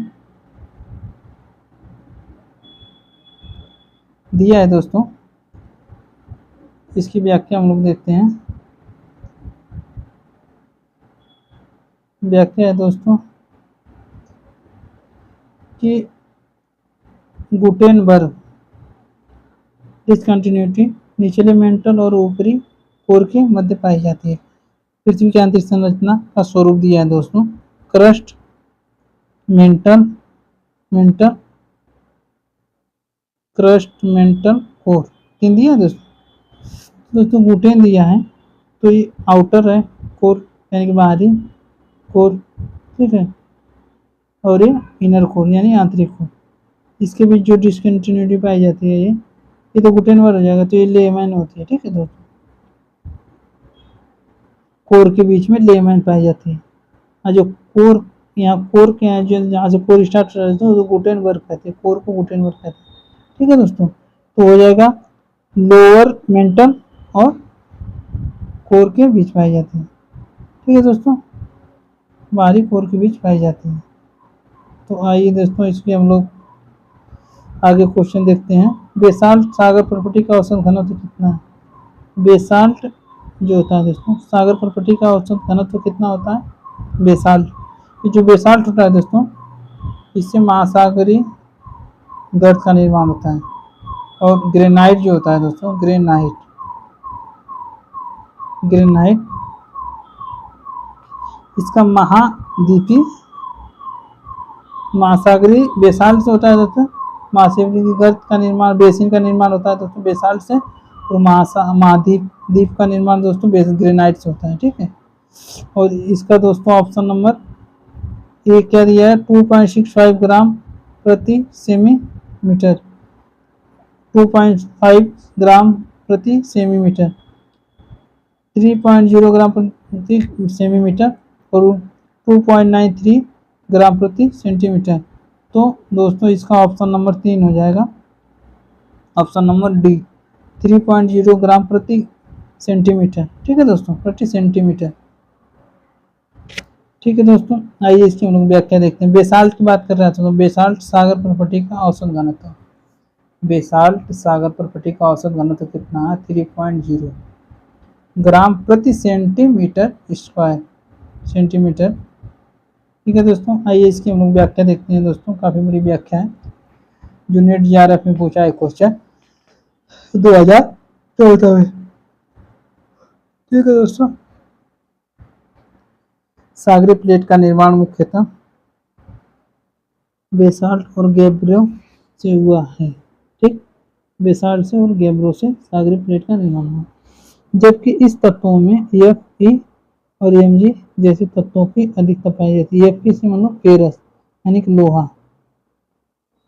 दिया है दोस्तों, इसकी व्याख्या हम लोग देखते हैं। व्याख्या है दोस्तों कि गुटेनबर्ग डिसकंटिन्यूटी निचले मेंटल और ऊपरी कोर के मध्य पाई जाती है। पृथ्वी की आंतरिक संरचना का स्वरूप दिया है दोस्तों, crust, mental, mental, crust, mental, core, तीन दिया है दोस्तों। गुटेन दिया है तो ये आउटर है, कोर यानी कि बाहरी कोर, ठीक है। और ये इनर कोर यानी आंतरिक कोर। इसके बीच जो डिसकंटिन्यूटी पाई जाती है ये तो गुटेनबर्ग हो जाएगा, तो ये लेमैन होती है, ठीक है दोस्तों। कोर के बीच में लेमैन पाई जाती है, और जो कोर यहाँ कोर के यहाँ जो जहाँ से कोर स्टार्ट हो जाता है तो गुटेनबर्ग कहते हैं, कोर को गुटेनबर्ग कहते हैं, ठीक है दोस्तों। तो हो जाएगा लोअर मेंटल और कोर के बीच पाई जाती है, ठीक है दोस्तों, बाहरी कोर के बीच पाई जाती है। तो आइए दोस्तों इसके हम लोग आगे क्वेश्चन देखते हैं। बेसाल्ट सागर प्रॉपर्टी का औसत घनत्व कितना है। बेसाल्ट जो होता है दोस्तों, सागर प्रॉपर्टी का औसत घनत्व कितना होता है। बेसाल्ट, ये जो बेसाल्ट होता है दोस्तों, इससे महासागरीय गर्त का निर्माण होता है। और ग्रेनाइट जो होता है दोस्तों, ग्रेनाइट, ग्रेनाइट इसका महाद्वीपीय महासागरीय बेसाल्ट से होता है दोस्तों। महासागरीय गर्त का निर्माण, बेसिन का निर्माण होता है दोस्तों बेसाल्ट से, और महाद्वीप का निर्माण दोस्तों ग्रेनाइट से होता है, ठीक है। और इसका दोस्तों ऑप्शन नंबर ए क्या दिया है, 2.65 ग्राम प्रति सेमीमीटर, 2.5 ग्राम प्रति सेमीमीटर, 3.0 ग्राम प्रति सेमीमीटर और 2.93 ग्राम प्रति सेंटीमीटर। तो दोस्तों इसका ऑप्शन नंबर 3 हो जाएगा, ऑप्शन नंबर डी, 3.0 ग्राम प्रति सेंटीमीटर, ठीक है दोस्तों, प्रति सेंटीमीटर, ठीक है दोस्तों। आइए इसकी हम लोग व्याख्या देखते हैं। बेसाल्ट की बात कर रहे थे तो बेसाल्ट सागर प्रॉपर्टी का औसत घनत्व, बेसाल्ट सागर प्रॉपर्टी का औसत घनत्व कितना है, 3.0 ग्राम प्रति सेंटीमीटर स्क्वायर, सेंटीमीटर, ठीक है दोस्तों। आइए इसकी हम लोग व्याख्या देखते हैं दोस्तों, काफ़ी बड़ी व्याख्या है जो नेट JRF में पूछा है क्वेश्चन 2014 में, ठीक है दोस्तों। सागरीय प्लेट का निर्माण मुख्यतः बेसाल्ट और गैब्रो से हुआ है, ठीक। बेसाल्ट से और गैब्रो से सागरीय प्लेट का निर्माण हुआ, जबकि इस तत्वों में Fe और Mg जैसे तत्वों की अधिकता पाई जाती है। Fe से मतलब फेरस यानी कि लोहा,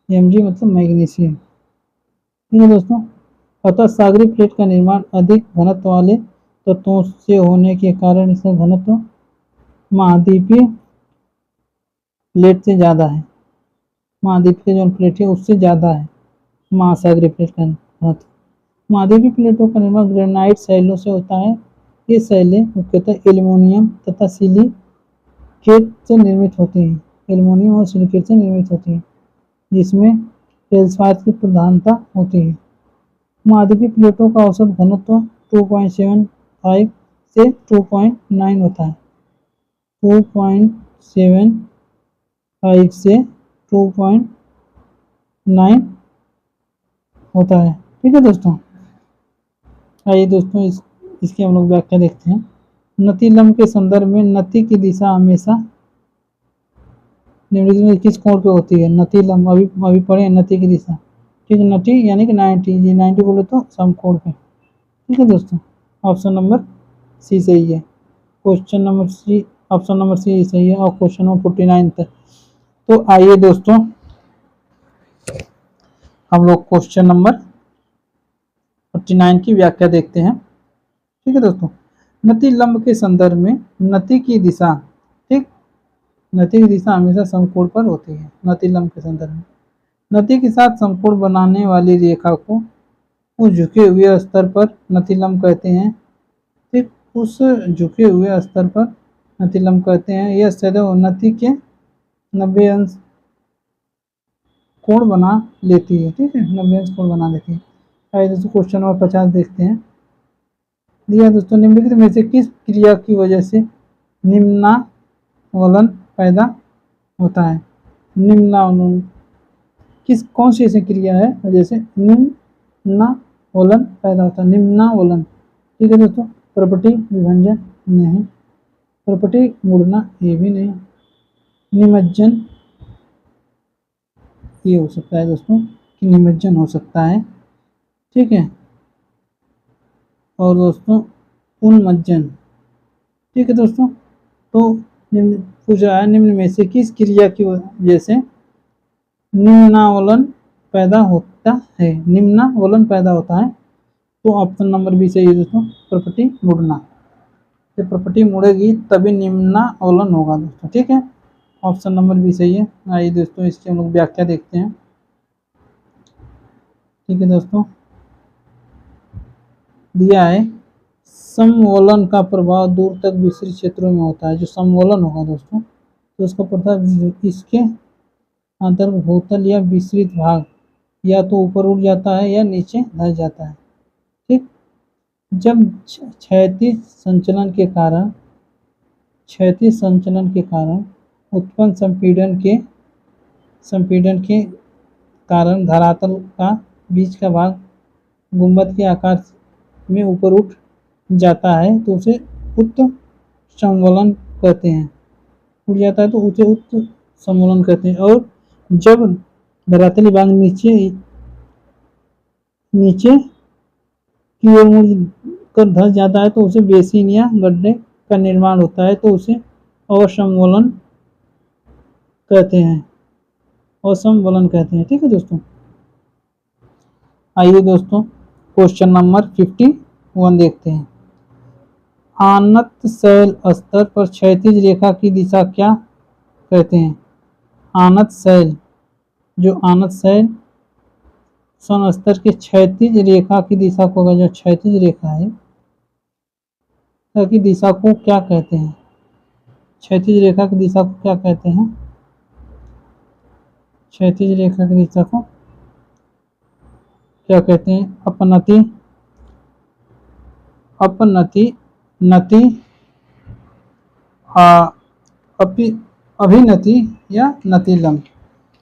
Mg मतलब मैग्नीशियम, ठीक है दोस्तों। अतः सागरीय प्लेट का निर्माण अधिक घनत्व वाले तत्वों से होने के कारण इसका घनत्व महाद्वीपीय प्लेट से ज़्यादा है, महाद्वीपीय जो प्लेट है उससे ज़्यादा है महासागरीय प्लेट का घनत्व। महाद्वीपीय प्लेटों का निर्माण ग्रेनाइट शैलों से होता है। ये शैलें मुख्यतः एल्युमिनियम तथा सिलिकेट से निर्मित होती हैं, एल्युमिनियम और सिलिकेट से निर्मित होती हैं, जिसमें फेल्सपात की प्रधानता होती है। महाद्वीपीय प्लेटों का औसत घनत्व 2.75 से 2.9 होता है। 2.75 से 2.9 होता है। ठीक है दोस्तों। आइए दोस्तों इसकी हम लोग व्याख्या देखते हैं। नति लंब के संदर्भ में नति की दिशा हमेशा निम्नलिखित में किस कोण पे होती है? नति लंब अभी पढ़े नति की दिशा। ठीक है, नति यानी कि 90, ये 90 बोले तो समकोण पे। ठीक है दोस्तों, ऑप्शन नंबर सी सही है। Question number C, option number C सही है। और क्वेश्चन नंबर 49 तक। तो आइए दोस्तों हम लोग क्वेश्चन नंबर 49 की व्याख्या देखते हैं। ठीक है दोस्तों, नति लंब के संदर्भ में नति की दिशा, ठीक, नति की दिशा हमेशा समकोण पर होती है। नति लंब के संदर्भ में नति के साथ समकोण बनाने वाली रेखा को उस झुके हुए स्तर पर नति लंब कहते हैं। ठीक, उस झुके हुए स्तर पर नति लंब कहते हैं। यह सदैव नति के 90 अंश कोण बना लेती है। ठीक है, 90 अंश कोण बना लेती है। आइए दोस्तों क्वेश्चन नंबर 50 देखते हैं। दिया दोस्तों, निम्नलिखित में से किस क्रिया की वजह से निम्नावलन पैदा होता है? निम्नावलन कौन सी ऐसी क्रिया है जैसे निम्नावलन पैदा होता है? निम्नावलन। ठीक है दोस्तों, प्रॉपर्टी विभंजन नहीं, प्रॉपर्टी मुड़ना ये भी नहीं, निमज्जन ये हो सकता है दोस्तों कि निमज्जन हो सकता है। ठीक है, और दोस्तों उन्मज्जन। ठीक है दोस्तों, तो पूछा है निम्न में से किस क्रिया की वजह से निम्नावलन पैदा होता है? निम्नावलन पैदा होता है। तो ऑप्शन नंबर बी सही है दोस्तों, प्रॉपर्टी मुड़ना। जब प्रॉपर्टी मुड़ेगी तभी निम्नावलन होगा दोस्तों। ठीक है, ऑप्शन नंबर बी सही है। आइए दोस्तों इसकी हम लोग व्याख्या देखते हैं। ठीक है दोस्तों, दिया है समवलन का प्रभाव दूर तक विस्तृत क्षेत्रों में होता है। जो समवलन होगा दोस्तों, तो उसका प्रभाव इसके अंतर्गत भूतल या विस्तृत भाग या तो ऊपर उठ जाता है या नीचे धस जाता है। ठीक, जब क्षैतिज संचलन के कारण उत्पन्न संपीड़न के कारण धरातल का बीच का भाग गुंबद के आकार में ऊपर उठ जाता है तो उसे उत्त संवलन कहते हैं। उठ जाता है तो उसे उत्त संवलन कहते हैं। और जब धरातली भाग नीचे की ओर मुड़ कर धंस जाता है तो उसे बेसिन या गड्ढे का निर्माण होता है तो उसे असमवलन कहते हैं। असमवलन कहते हैं। ठीक है दोस्तों, आइए दोस्तों क्वेश्चन नंबर 51 देखते हैं। आनत शैल स्तर पर क्षैतिज रेखा की दिशा क्या कहते हैं? आनत शैल, जो आनत शैल सन स्तर के क्षैतिज रेखा की दिशा को, जो क्षैतिज रेखा है की दिशा को क्या कहते हैं? क्षैतिज रेखा की दिशा को क्या कहते हैं? क्षैतिज रेखा की दिशा को क्या कहते हैं? अपनति, नति, अभिनति या नति लंब।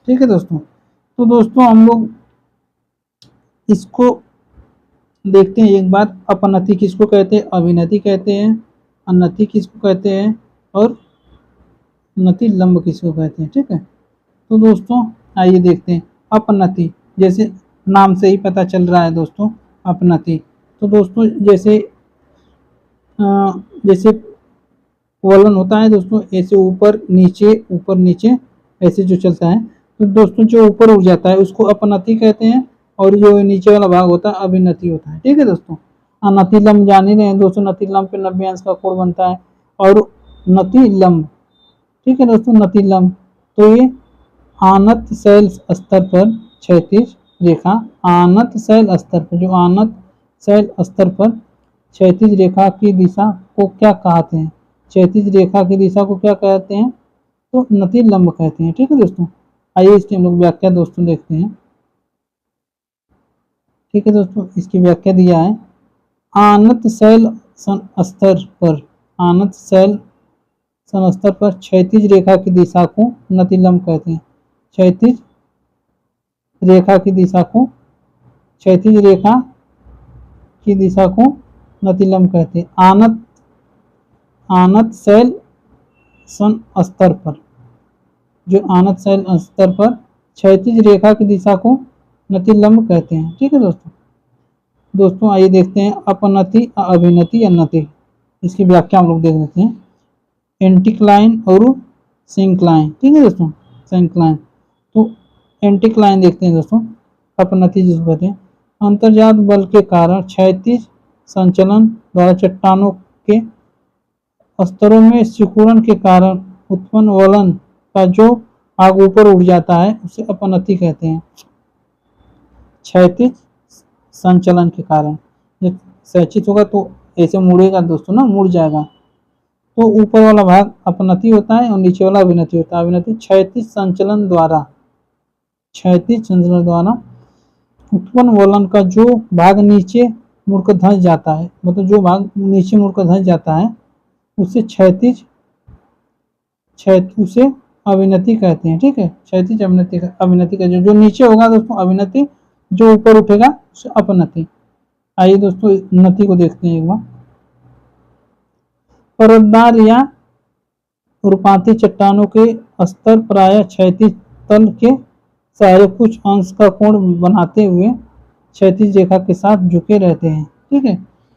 ठीक है दोस्तों, तो दोस्तों हम लोग इसको देखते हैं एक बार। अपनति किसको कहते हैं? अभिनति कहते हैं। अनति किसको कहते हैं? और नति लंब किसको कहते हैं? ठीक है, तो दोस्तों आइए देखते हैं। अपनति, जैसे नाम से ही पता चल रहा है दोस्तों, अपनति। तो दोस्तों जैसे वलन होता है दोस्तों, ऐसे ऊपर नीचे ऐसे जो चलता है, तो दोस्तों जो ऊपर उठ जाता है उसको अपनति कहते हैं और जो नीचे वाला भाग होता है अभिनति होता है। ठीक है दोस्तों, नति लंब जान ही रहे हैं दोस्तों, नति लंब पे 90 अंश का कोण बनता है। और नति लंब, ठीक है दोस्तों, नति लंब तो ये आनत शैल स्तर पर क्षैतिज रेखा, आनत शैल स्तर पर, जो आनत शैल स्तर पर क्षैतिज रेखा की दिशा को क्या कहते हैं? क्षैतिज रेखा की दिशा को क्या कहते हैं? तो नति लंब कहते हैं। ठीक है दोस्तों, आइए इसकी हम लोग व्याख्या दोस्तों देखते हैं। ठीक है दोस्तों, इसकी व्याख्या दिया है, आनत शैल सन स्तर पर, आनत शैल सन स्तर पर क्षैतिज रेखा की दिशा को नतिलंब कहते हैं। क्षैतिज रेखा की दिशा को, क्षैतिज रेखा की दिशा को नतिलंब कहते हैं। आनत, आनत शैल सन स्तर पर, जो आनत शैल स्तर पर क्षैतिज रेखा की दिशा को नतिलंब कहते हैं। ठीक है दोस्तों। दोस्तों आइए देखते हैं अपनति, अभिनति या नति, इसकी व्याख्या हम लोग देख लेते हैं। एंटिक्लाइन और सिंक्लाइन, ठीक है दोस्तों, सिंक्लाइन। तो एंटिक्लाइन देखते हैं दोस्तों, अपनति जिसको कहते हैं, अंतर्जात बल के कारण क्षैतिज संचलन द्वारा चट्टानों के स्तरों में सिकुड़न के कारण उत्पन्न वलन का जो भाग ऊपर उठ जाता है उसे अपनति कहते हैं। क्षैतिज संचलन के कारण जब क्षैतिज होगा तो ऐसे मुड़ेगा दोस्तों ना, मुड़ जाएगा, तो ऊपर वाला भाग अपनति होता है और नीचे वाला अभिनति होता है। अभिनति क्षैतिज संचलन द्वारा, क्षैतिज संचलन द्वारा उत्पन्न वलन का जो भाग नीचे मुड़कर धंस जाता है, मतलब जो भाग नीचे मुड़कर धंस जाता है उसे क्षैतिज, उसे अभिनति कहते हैं। ठीक है, क्षैतिज अभिनति का, अभिनति का जो नीचे होगा दोस्तों अभिनति, जो ऊपर उठेगा उसे अपनति। आइए दोस्तों नति को देखते हैं एक बार। परतदार या रूपांतरित चट्टानों के स्तर प्राय क्षैतिज तल के सहारे कुछ अंश का कोण बनाते हुए क्षैतिज रेखा के साथ झुके रहते हैं। ठीक है,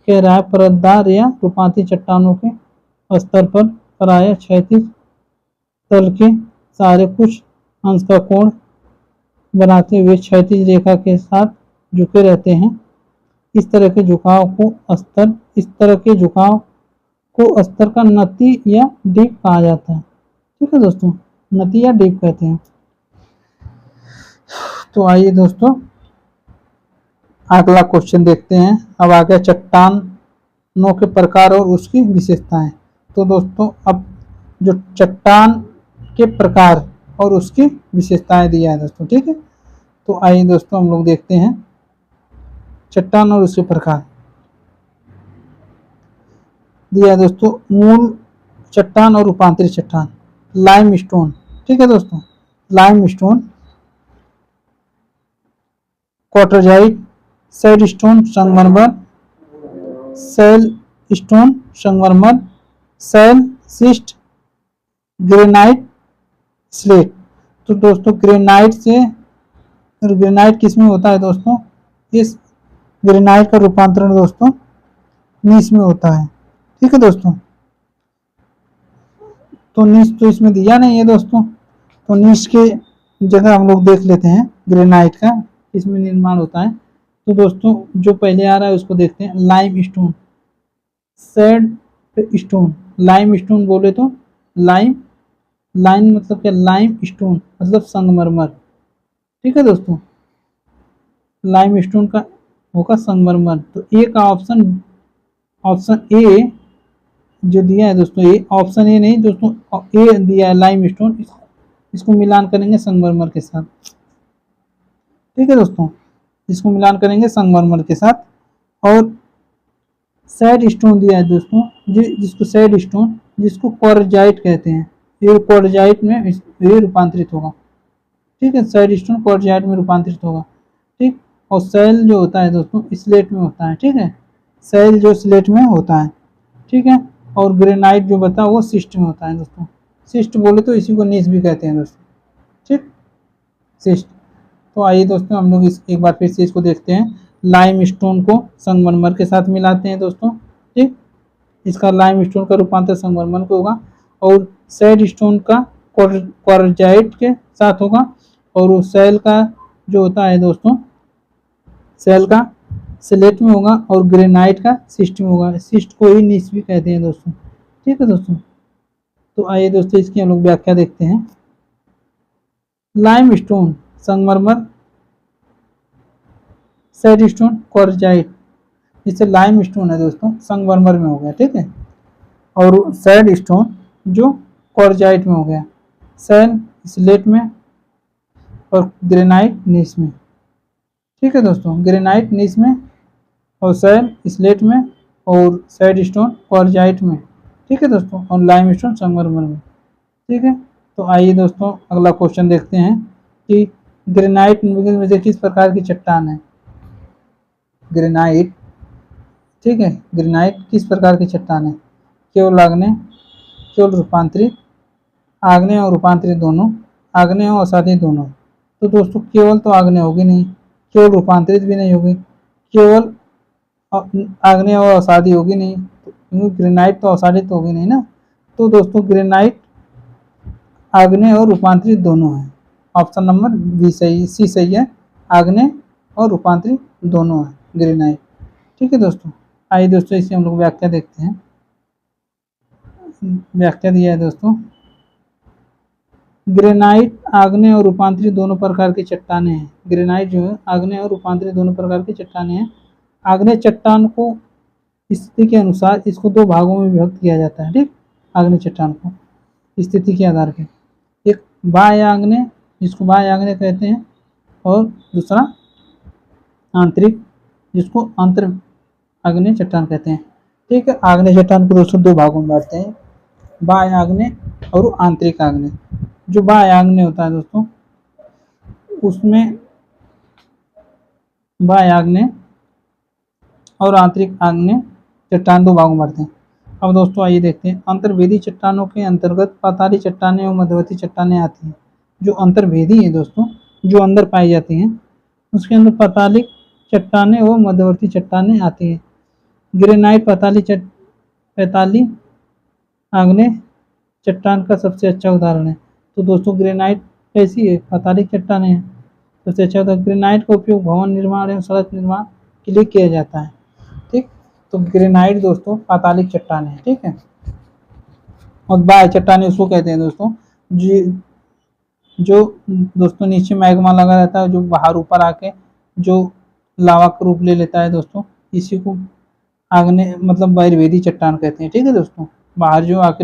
कह रहा है परतदार या रूपांतरित चट्टानों के स्तर पर प्राय क्षैतिज तल के सहारे कुछ अंश का कोण बनाते हुए क्षैतिज रेखा के साथ झुके रहते हैं। इस तरह के झुकाव को स्तर, इस तरह के झुकाव को स्तर का नति या डीप कहा जाता है। ठीक है दोस्तों, नति या डीप कहते हैं। तो आइए दोस्तों अगला क्वेश्चन देखते हैं। अब आ गया चट्टानों के प्रकार और उसकी विशेषताएं। तो दोस्तों अब जो चट्टान के प्रकार और उसकी विशेषताएं दिया है दोस्तों। ठीक है, तो आइए दोस्तों हम लोग देखते हैं चट्टान और उसके प्रकार। दिया है दोस्तों मूल चट्टान और रूपांतरित चट्टान। लाइम स्टोन, ठीक है दोस्तों, लाइम स्टोन, क्वार्टरजाइट, सैंड स्टोन संगमरमर, सैल स्टोन संगमरमर, सैल सिस्ट, ग्रेनाइट, स्लेट। तो दोस्तों ग्रेनाइट से, ग्रेनाइट किस में होता है दोस्तों, इस ग्रेनाइट का रूपांतरण दोस्तों नीस में होता है। ठीक है दोस्तों, तो नीस तो इसमें दिया नहीं है दोस्तों, तो नीस के जगह हम लोग देख लेते हैं ग्रेनाइट का इसमें निर्माण होता है। तो दोस्तों जो पहले आ रहा है उसको देखते हैं। Lime stone, sand stone, lime stone बोले तो लाइम, लाइम मतलब क्या, लाइम स्टोन मतलब संगमरमर। ठीक है दोस्तों, लाइम स्टोन का होगा संगमरमर। तो ए का ऑप्शन, ऑप्शन ए जो दिया है दोस्तों, ए ऑप्शन ए नहीं दोस्तों, ए दिया है लाइम स्टोन, इसको मिलान करेंगे संगमरमर के साथ। ठीक है दोस्तों, इसको मिलान करेंगे संगमरमर के साथ। और सैंड स्टोन दिया है दोस्तों, जिसको सैंड स्टोन, जिसको क्वार्टरजाइट कहते हैं, ये क्वार्टरजाइट में ये रूपांतरित होगा। ठीक है, सैंड स्टोन क्वार्टरजाइट में रूपांतरित होगा। ठीक, और सैल जो होता है दोस्तों स्लेट में होता है। ठीक है, सैल जो स्लेट में होता है। ठीक है, और ग्रेनाइट जो बता वो सिस्ट में होता है दोस्तों। सिस्ट बोले तो इसी को नीस भी कहते हैं दोस्तों। ठीक, सिस्ट। तो आइए दोस्तों हम लोग इस एक बार फिर से इसको देखते हैं। लाइम स्टोन को संगमरमर के साथ मिलाते हैं दोस्तों। ठीक, इसका लाइम स्टोन का रूपांतर संगमरमर को होगा, और सैंड स्टोन का क्वार्टरजाइट के साथ होगा, और वो सैल का जो होता है दोस्तों, सैल का स्लेट में होगा, और ग्रेनाइट का सिस्ट में होगा। सिस्ट को ही नीस भी कहते हैं दोस्तों। ठीक है दोस्तों, तो आइए दोस्तों इसकी हम लोग व्याख्या देखते हैं। लाइम स्टोन संगमरमर, सैंड स्टोन क्वार्टरजाइट, जिससे लाइम स्टोन है दोस्तों संगमरमर में हो गया। ठीक है, और सैंड स्टोन जो क्वार्टरजाइट में हो गया, सैल स्लेट में और ग्रेनाइट नीस में। ठीक है दोस्तों, ग्रेनाइट नीस में और सैल स्लेट में और सैंडस्टोन क्वार्जाइट में, ठीक है दोस्तों, और लाइमस्टोन संगमरमर में। ठीक है, तो आइए दोस्तों अगला क्वेश्चन देखते हैं कि ग्रेनाइट में से किस प्रकार की चट्टान है। ग्रेनाइट, ठीक है, ग्रेनाइट किस प्रकार की चट्टान है? केवल आग्नेय, केवल रूपांतरित, आग्नेय और रूपांतरित दोनों, आग्नेय और असाध्य दोनों। तो दोस्तों केवल तो आग्नेय होगी नहीं, केवल रूपांतरित भी नहीं होगी, केवल आग्नेय और असाध्य होगी नहीं, क्योंकि ग्रेनाइट तो असाध्य तो होगी नहीं ना। तो दोस्तों ग्रेनाइट आग्नेय और रूपांतरित दोनों है। ऑप्शन नंबर बी सही, सी सही है, आग्नेय और रूपांतरित दोनों है ग्रेनाइट। ठीक है दोस्तों, आइए दोस्तों इसे हम लोग व्याख्या देखते हैं। व्याख्या दिया है दोस्तों, ग्रेनाइट आग्नेय और रूपांतरित दोनों प्रकार की चट्टानें हैं। ग्रेनाइट जो है आग्नेय और रूपांतरित दोनों प्रकार की चट्टानें हैं। आग्नेय चट्टान को स्थिति के अनुसार इसको दो भागों में विभक्त किया जाता है। ठीक, आग्नेय चट्टान को स्थिति के आधार पर, एक बाह्य आग्नेय जिसको बाह्य आग्नेय कहते हैं, और दूसरा आंतरिक जिसको अंतर आग्नेय चट्टान कहते हैं। ठीक है, आग्नेय चट्टान को दोस्तों दो भागों में बांटते हैं, बाह्य आग्नेय और आंतरिक आग्नेय। जो बाह्य आग्नेय होता है दोस्तों, उसमें बाह्य आग्नेय और आंतरिक आग्नेय चट्टान दो भागों में बांटते हैं। अब दोस्तों आइए देखते हैं, अंतर्वेदी चट्टानों के अंतर्गत पाताली चट्टानें और मध्यवर्ती चट्टानें आती हैं। जो अंतर्वेदी है दोस्तों, जो अंदर पाई जाती हैं, उसके अंदर पातालिक चट्टानें और मध्यवर्ती चट्टानें आती हैं। ग्रेनाइट पैताली आग्नेय चट्टान का सबसे अच्छा उदाहरण है। तो दोस्तों ग्रेनाइट कैसी है? पातालिक चट्टानें हैं। सबसे अच्छा होता है, ग्रेनाइट का उपयोग भवन निर्माण एवं सड़क निर्माण के लिए किया जाता है। ठीक, तो ग्रेनाइट दोस्तों पातालिक चट्टान है। ठीक है, और बाह्य चट्टानें उसको कहते हैं दोस्तों जो दोस्तों नीचे मैग्मा लगा रहता है, जो बाहर ऊपर आके जो लावा का रूप ले लेता है दोस्तों, इसी को आग्नेय मतलब बहिर्वेदी चट्टान कहते हैं। ठीक है दोस्तों, बाहर जो आके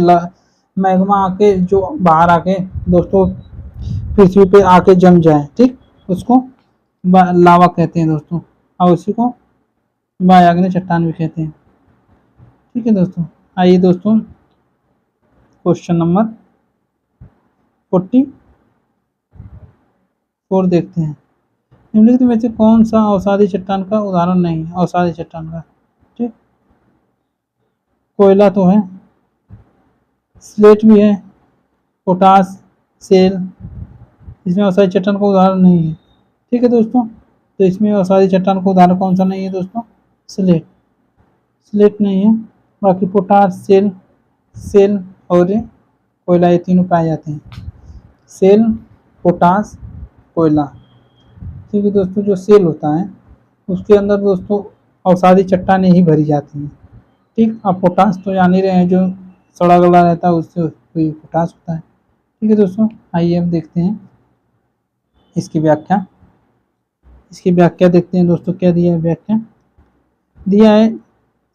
मैग्मा आके जो बाहर आके दोस्तों पृथ्वी पे आके जम जाए, ठीक, उसको लावा कहते हैं दोस्तों, और उसी को बाह्य आग्नेय चट्टान भी कहते हैं। ठीक है दोस्तों, आइए दोस्तों क्वेश्चन नंबर 44 देखते हैं। निम्नलिखित में से कौन सा अवसादी चट्टान का उदाहरण नहीं है? अवसादी चट्टान का, ठीक, कोयला तो है, स्लेट भी है, पोटास, सेल, इसमें अवसादी चट्टान का उदाहरण नहीं है। ठीक है दोस्तों, तो इसमें अवसादी चट्टान का उदाहरण कौन सा नहीं है दोस्तों? स्लेट, स्लेट नहीं है। बाकी पोटास, सेल और कोयला, ये तीनों पाए जाते हैं। सेल, पोटास, कोयला। ठीक है दोस्तों, जो सेल होता है उसके अंदर दोस्तों अवसादी चट्टानें ही भरी जाती हैं। ठीक, अब पोटास तो जान ही रहे हैं, जो सड़ा गला रहता है उससे पोटास होता है। ठीक है दोस्तों, आइए अब देखते हैं इसकी व्याख्या। इसकी व्याख्या देखते हैं दोस्तों, क्या दिया है व्याख्या। दिया है,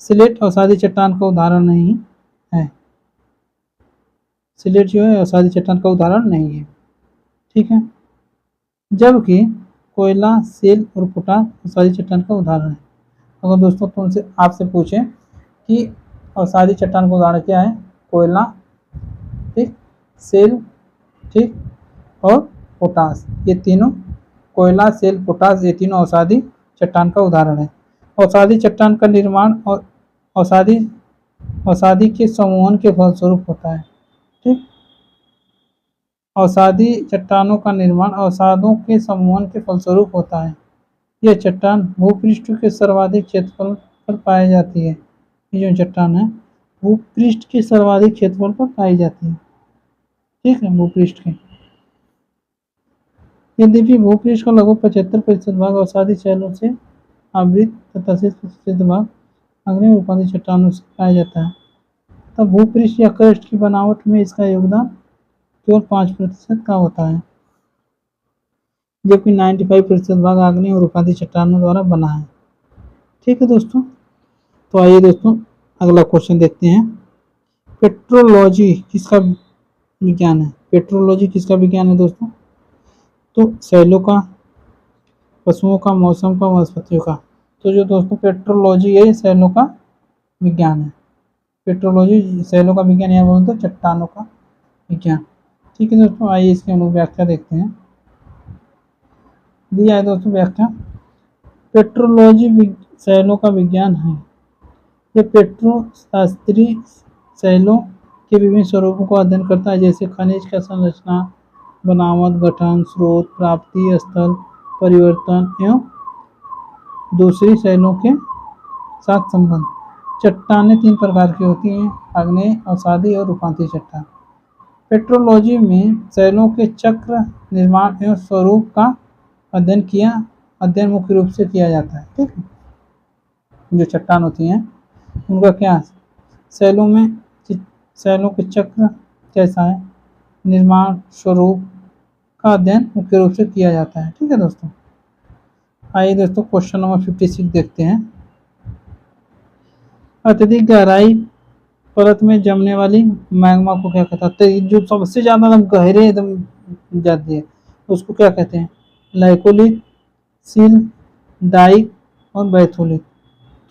स्लेट अवसादी चट्टान का उदाहरण नहीं है। स्लेट जो है अवसादी चट्टान का उदाहरण नहीं है। ठीक है, जबकि कोयला, सेल और पोटास अवसादी चट्टान का उदाहरण है। अगर दोस्तों तुमसे आपसे पूछें कि अवसादी चट्टान का उदाहरण क्या है? कोयला, ठीक, सेल, ठीक, और पोटास, ये तीनों, कोयला, सेल, पोटास, ये तीनों अवसादी चट्टान का उदाहरण है। अवसादी चट्टान का निर्माण और अवसादी के समूहन के फलस्वरूप होता है। ठीक, अवसादी चट्टानों का निर्माण अवसादों के समूहन के फलस्वरूप होता है। यह चट्टान भूपृष्ठ के सर्वाधिक क्षेत्रफल पर पाई जाती है। ये जो चट्टान है भूपृष्ठ के सर्वाधिक क्षेत्रफल पर पाई जाती है। ठीक है, भूपृष्ठ के, यद्यपि भूपृष्ठ का लगभग 75% भाग अवसादी शैलों से आवृत तथा शेष प्रतिशत भाग आग्नेय रूपांतरित चट्टानों से पाया जाता है। तब भूपृष्ठ या क्रस्ट की बनावट में इसका योगदान केवल 5% का होता है, जबकि 95% भाग आग्नेय और रूपांतरित चट्टानों द्वारा बना है। ठीक है दोस्तों, तो आइए दोस्तों अगला क्वेश्चन देखते हैं। पेट्रोलॉजी किसका विज्ञान है? पेट्रोलॉजी किसका विज्ञान है दोस्तों? तो शैलों का, पशुओं का, मौसम का, वनस्पतियों का। तो जो दोस्तों पेट्रोलॉजी है, सेलों का विज्ञान है। पेट्रोलॉजी सेलों का विज्ञान, या बोलते तो चट्टानों का विज्ञान। ठीक है दोस्तों, आइए इसकी हम लोग व्याख्या देखते हैं। दिया है दोस्तों व्याख्या, पेट्रोलॉजी शैलों का विज्ञान है। ये पेट्रोशास्त्री शैलों के विभिन्न स्वरूपों का अध्ययन करता है, जैसे खनिज का संरचना, बनावट, गठन, स्रोत, प्राप्ति स्थल, परिवर्तन एवं दूसरी शैलों के साथ संबंध। चट्टानें 3 प्रकार की होती हैं, आग्नेय, अवसादी और रूपांतरित चट्टान। पेट्रोलॉजी में शैलों के चक्र, निर्माण एवं स्वरूप का अध्ययन मुख्य रूप से किया जाता है। ठीक है, जो चट्टान होती हैं उनका क्या, शैलों के चक्र कैसा है, निर्माण, स्वरूप का अध्ययन मुख्य रूप से किया जाता है। ठीक है दोस्तों, आइए दोस्तों क्वेश्चन नंबर 56 देखते हैं। अत्यधिक गहराई परत में जमने वाली मैग्मा को क्या कहता है? तो जो सबसे ज्यादा एकदम गहरे एकदम जाती है उसको क्या कहते हैं? लाइकोलिथ, सील, डाइक और बैथोलिथ।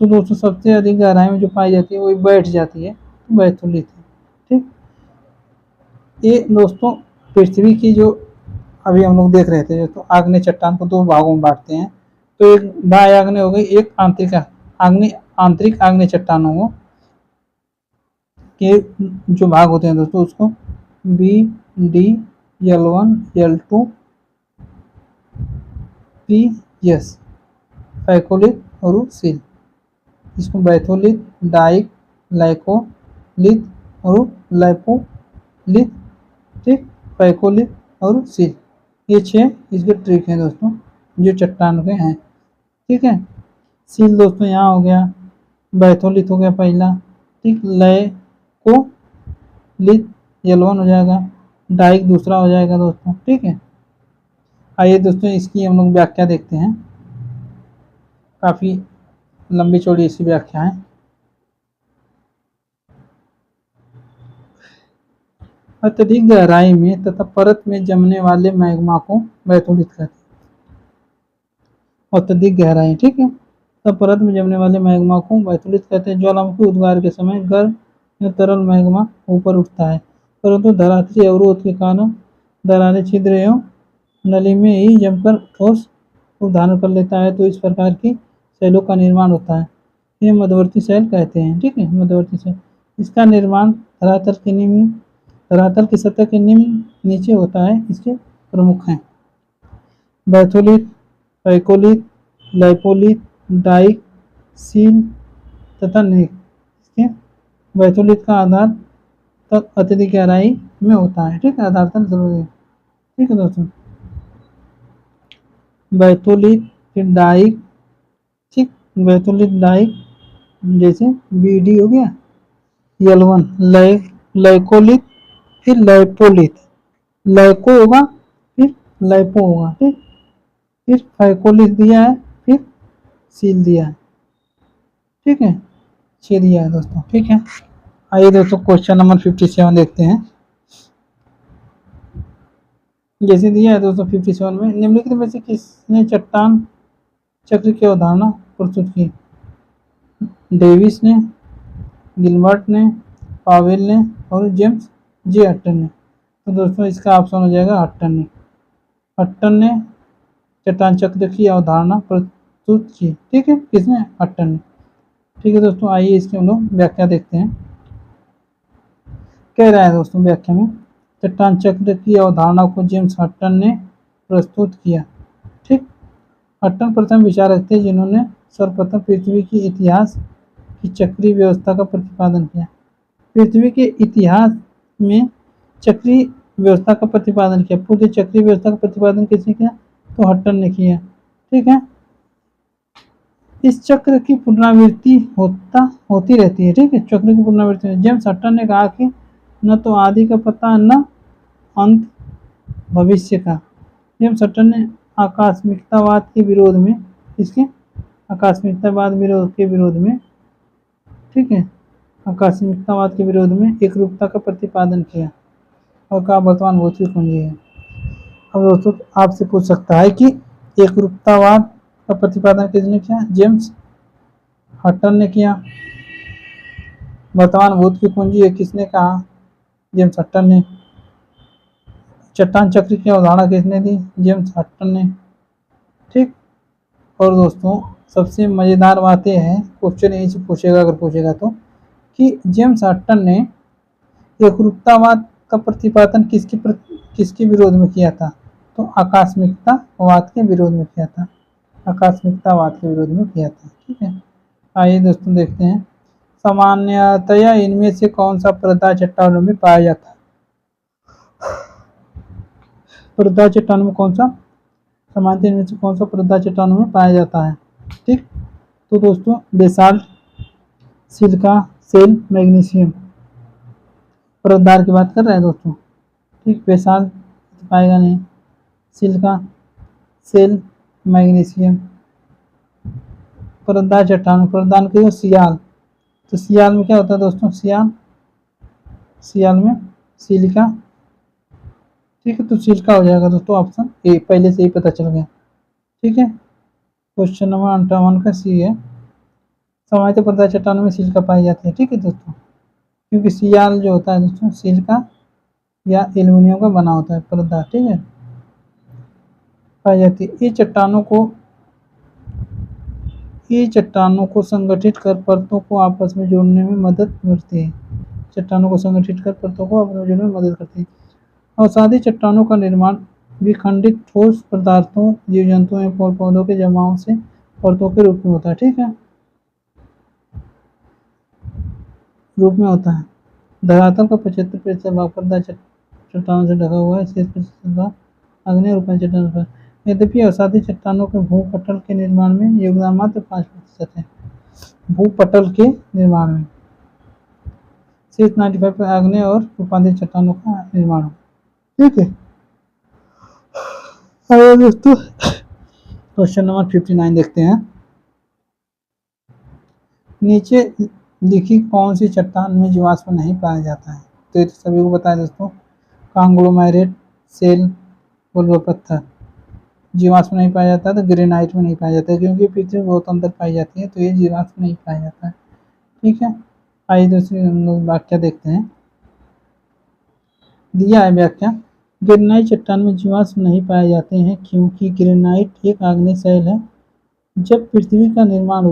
तो दोस्तों सबसे अधिक गहराई में जो पाई जाती है वो बैठ जाती है, तो बैथोलिथ है। ठीक, ये दोस्तों पृथ्वी की जो अभी हम लोग देख रहे थे दोस्तों, आग्नेय चट्टान को 2 भागों में बांटते हैं। तो एक बाह्य आग्नेय हो गई, एक आंतरिक आग्नेय चट्टानों को के जो भाग होते हैं दोस्तों उसको B, D, L1, L2, P, S, पैकोलिथ और सील। इसको बैथोलिथ, डाइक, लाइकोलिथ और लाइपोलिथ, ठीक, पैकोलिथ और सील, ये 6 इसके ट्रिक हैं दोस्तों जो चट्टान के हैं। ठीक है, सील दोस्तों यहाँ हो गया, बैथोलिथ हो गया पहला, ठीक, लाइकोलिथ L1 हो जाएगा, डाइक दूसरा हो जाएगा दोस्तों। ठीक है, आइए दोस्तों इसकी हम लोग व्याख्या देखते हैं। काफी लंबी चौड़ी इसकी व्याख्या है। अत्यधिक गहराई में तथा परत में जमने वाले मैग्मा को बैथोलिथ कहते हैं। अत्यधिक गहराई, ठीक है, तब परत में जमने वाले मैग्मा को बैथोलिथ कहते हैं। ज्वालामुखी उद्गार के समय गर्म या तरल मैग्मा ऊपर उठता है, परंतु धरातलीय अवरोध के कारण दरारें, छिद्र एवं नली में ही जमकर ठोस रूप धारण कर लेता है। तो इस प्रकार की शैलों का निर्माण होता है, ये मध्यवर्ती शैल कहते हैं। ठीक है, मध्यवर्ती शैल, इसका निर्माण धरातल की सतह के निम्न नीचे होता है। इसके प्रमुख हैं बैथोलिथ, पैकोलिथ, लाइपोलिथ, डाइक, सील तथा नेक। इसके बैथोलिथ का आधार तक अत्यधिक गहराई में होता है। ठीक है, आधार तक जरूरी है। ठीक है दोस्तों, बैथोलिथ, फिर डाइक, ठीक, बैथोलिथ डाइक जैसे BD हो गया, L1 लाइकोलिथ, फिर लाइपोलिथ, लाइको होगा फिर लाइपो होगा, ठीक, फिर पैकोलिथ दिया है, फिर सील दिया है। ठीक है, 6 दिया है दोस्तों। ठीक है, आइए दोस्तों क्वेश्चन नंबर 57 देखते हैं। जैसे दिया है दोस्तों 57 में, निम्नलिखित में से किसने चट्टान चक्र की अवधारणा प्रस्तुत की? डेविस ने, गिलबर्ट ने, पावेल ने और जेम्स J हट्टन ने। तो दोस्तों इसका ऑप्शन हो जाएगा हट्टन ने। हट्टन ने चट्टान चक्र की अवधारणा प्रस्तुत की। ठीक है, किसने? हट्टन ने। ठीक है दोस्तों, आइए इसकी हम लोग व्याख्या देखते हैं। कह रहा है दोस्तों व्याख्या में, चट्टान चक्र की अवधारणा को जेम्स हट्टन ने प्रस्तुत किया। ठीक, हट्टन प्रथम विचारक थे जिन्होंने सर्वप्रथम पृथ्वी की इतिहास की चक्रीय व्यवस्था का प्रतिपादन किया। पृथ्वी के इतिहास में चक्रीय व्यवस्था का प्रतिपादन किया। पूरी चक्रीय व्यवस्था का प्रतिपादन किसने किया? तो हट्टन ने किया। ठीक है, इस चक्र की पुनरावृत्ति होती रहती है। ठीक है, चक्र की पुनरावृत्ति। जेम्स हट्टन ने कहा कि न तो आदि का पता न अंत भविष्य का। जेम्स हट्टन ने आकस्मिकतावाद के विरोध में, इसके आकस्मिकतावाद के विरोध में, ठीक है, आकस्मिकतावाद के विरोध में एक रूपता का प्रतिपादन किया और कहा वर्तमान भौतिक कुंजी है। अब दोस्तों आपसे पूछ सकता है कि एकरूपतावाद का प्रतिपादन किसने किया? जेम्स हटन ने किया। वर्तमान भूत की कुंजी है किसने कहा? जेम्स हटन ने। चट्टान चक्र की अवधारणा किसने दी? जेम्स हटन ने। ठीक। और दोस्तों सबसे मजेदार बात यह है, क्वेश्चन यही से पूछेगा अगर पूछेगा तो, कि जेम्स हटन ने एकरूपतावाद का प्रतिपादन किसके विरोध में किया था? तो आकस्मिकतावाद के विरोध में किया था। आकस्मिकतावाद के विरोध में किया था। ठीक है। आइए दोस्तों देखते हैं, सामान्यतया इनमें से कौन सा पर्दा चट्टानों में पाया जाता है? पर्दा चट्टानों में कौन सा, सामान्यतः इनमें से कौन सा पर्दा चट्टानों में पाया जाता है? ठीक। तो दोस्तों बेसाल्ट, सिलिका, सेल, मैग्नीशियम। परतदार की बात कर रहे हैं दोस्तों। ठीक। बेसाल्ट पाएगा नहीं, सिलिका, सेल, मैग्नीशियम। परतदार चट्टान, परतदार के सियाल, तो सियाल में क्या होता है दोस्तों? सियाल में सिलिका। ठीक है, तो सिलिका हो जाएगा दोस्तों ऑप्शन ए, पहले से ही पता चल गया। ठीक है। क्वेश्चन नंबर 58 का सी है, सामान्यतः पर्दा चट्टानों में सिलिका पाई जाती है। ठीक है दोस्तों, क्योंकि सियाल जो होता है दोस्तों सिलिका या एल्यूमिनियम का बना होता है पर्दा। ठीक है, पाई जाती है। ये चट्टानों को संगठित कर परतों को आपस में जोड़ने में मदद करती है। चट्टानों को संगठित कर परतों को आपस में जोड़ने में मदद करती है। अवसादी चट्टानों का निर्माण विखंडित ठोस पदार्थों, जीव जंतुओं एवं फूल पौधों के जमाव से परतों के रूप में होता है। ठीक है, रूप में होता है। धरातल का 75% भाग पर्दा चट्टानों से ढका हुआ है, शेष 25% भाग आग्नेय रूपांतर चट्टानों पर। यद्यपि अवसादी चट्टानों के भूपटल के निर्माण में योगदान मात्र 5% है। भूपटल के निर्माण में शेष 95 पर आग्नेय और रूपांतरित चट्टानों का निर्माण हो। ठीक है, दोस्तों क्वेश्चन नंबर 59 देखते हैं। नीचे लिखी कौन सी चट्टान में जीवाश्म नहीं पाया जाता है? तो ये तो सभी को पता है दोस्तों, कांग्लोमेरेट, सेल, बलुआ पत्थर। जीवाश्म नहीं पाया जाता है तो ग्रेनाइट में नहीं पाया जाता है, क्योंकि पृथ्वी बहुत अंदर पाई जाती है, तो ये जीवाश्म नहीं पाया जाता है। ठीक है, आइए दूसरी हम लोग व्याख्या देखते हैं। दिया है व्याख्या, ग्रेनाइट चट्टान में जीवाश्म नहीं पाए जाते हैं क्योंकि ग्रेनाइट एक आग्नेय शैल है। जब पृथ्वी का निर्माण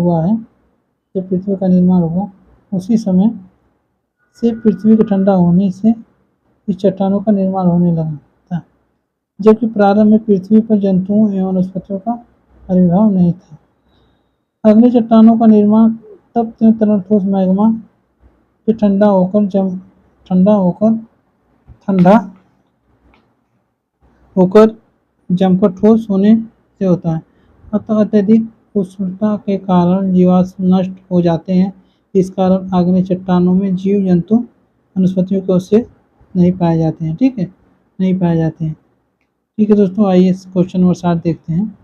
हुआ उसी समय से पृथ्वी के ठंडा होने से इस चट्टानों का निर्माण होने लगा था, जबकि प्रारंभ में पृथ्वी पर जंतुओं एवं वनस्पतियों का आविर्भाव नहीं था। अग्नि चट्टानों का निर्माण तब तरल ठोस मैग्मा के ठंडा होकर जमकर ठोस होने से होता है। अतः अत्यधिक उष्णता के कारण जीवाश्म नष्ट हो जाते हैं। इस कारण आग्नेय चट्टानों में जीव जंतु वनस्पतियों के अवशेष नहीं पाए जाते हैं। ठीक है, नहीं पाए जाते हैं। ठीक है दोस्तों, आइए क्वेश्चन नंबर 60 देखते हैं।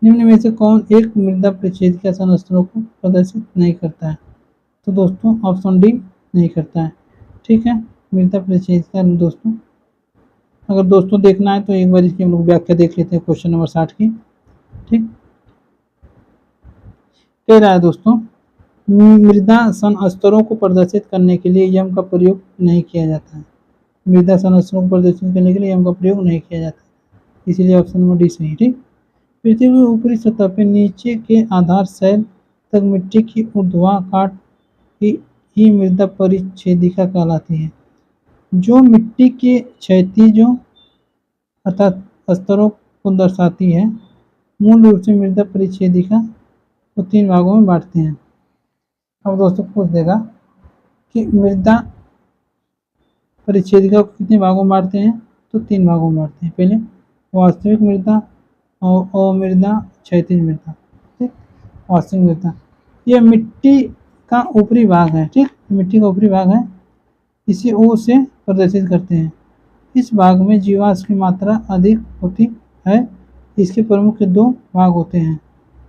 निम्न में से कौन एक मृदा परिच्छेदिका संरचनाओं को प्रदर्शित नहीं करता है? तो दोस्तों ऑप्शन डी नहीं करता है। ठीक है, मृदा परिच्छेदिका दोस्तों, अगर दोस्तों देखना है तो एक बार इसकी हम लोग व्याख्या देख लेते हैं क्वेश्चन नंबर 60 की। ठीक, कह रहा है दोस्तों, मृदा संस्तरों को प्रदर्शित करने के लिए यम का प्रयोग नहीं किया जाता है। मृदा संस्तरों को प्रदर्शित करने के लिए यम का प्रयोग नहीं किया जाता, इसीलिए ऑप्शन नंबर डी सही। ठीक, पृथ्वी की ऊपरी सतह पर नीचे के आधार शैल तक मिट्टी की ऊर्ध्वाकाट ही मृदा परिच्छेदिका कहलाती है। जो मिट्टी के क्षैतिजों अर्थात स्तरों को दर्शाती है। मूल रूप से मृदा परिच्छेदिका को 3 भागों में बांटते हैं। अब दोस्तों पूछ देगा कि मृदा परिच्छेदिका को कितने भागों में बांटते हैं? तो 3 भागों में बांटते हैं। पहले वास्तविक मृदा और अमृदा, क्षैतिज मृदा। ठीक, वास्तविक मृदा यह मिट्टी का ऊपरी भाग है। ठीक, मिट्टी का ऊपरी भाग है, इसे ओ से प्रदर्शित करते हैं। इस भाग में जीवाश्म की मात्रा अधिक होती है। इसके प्रमुख 2 भाग होते हैं,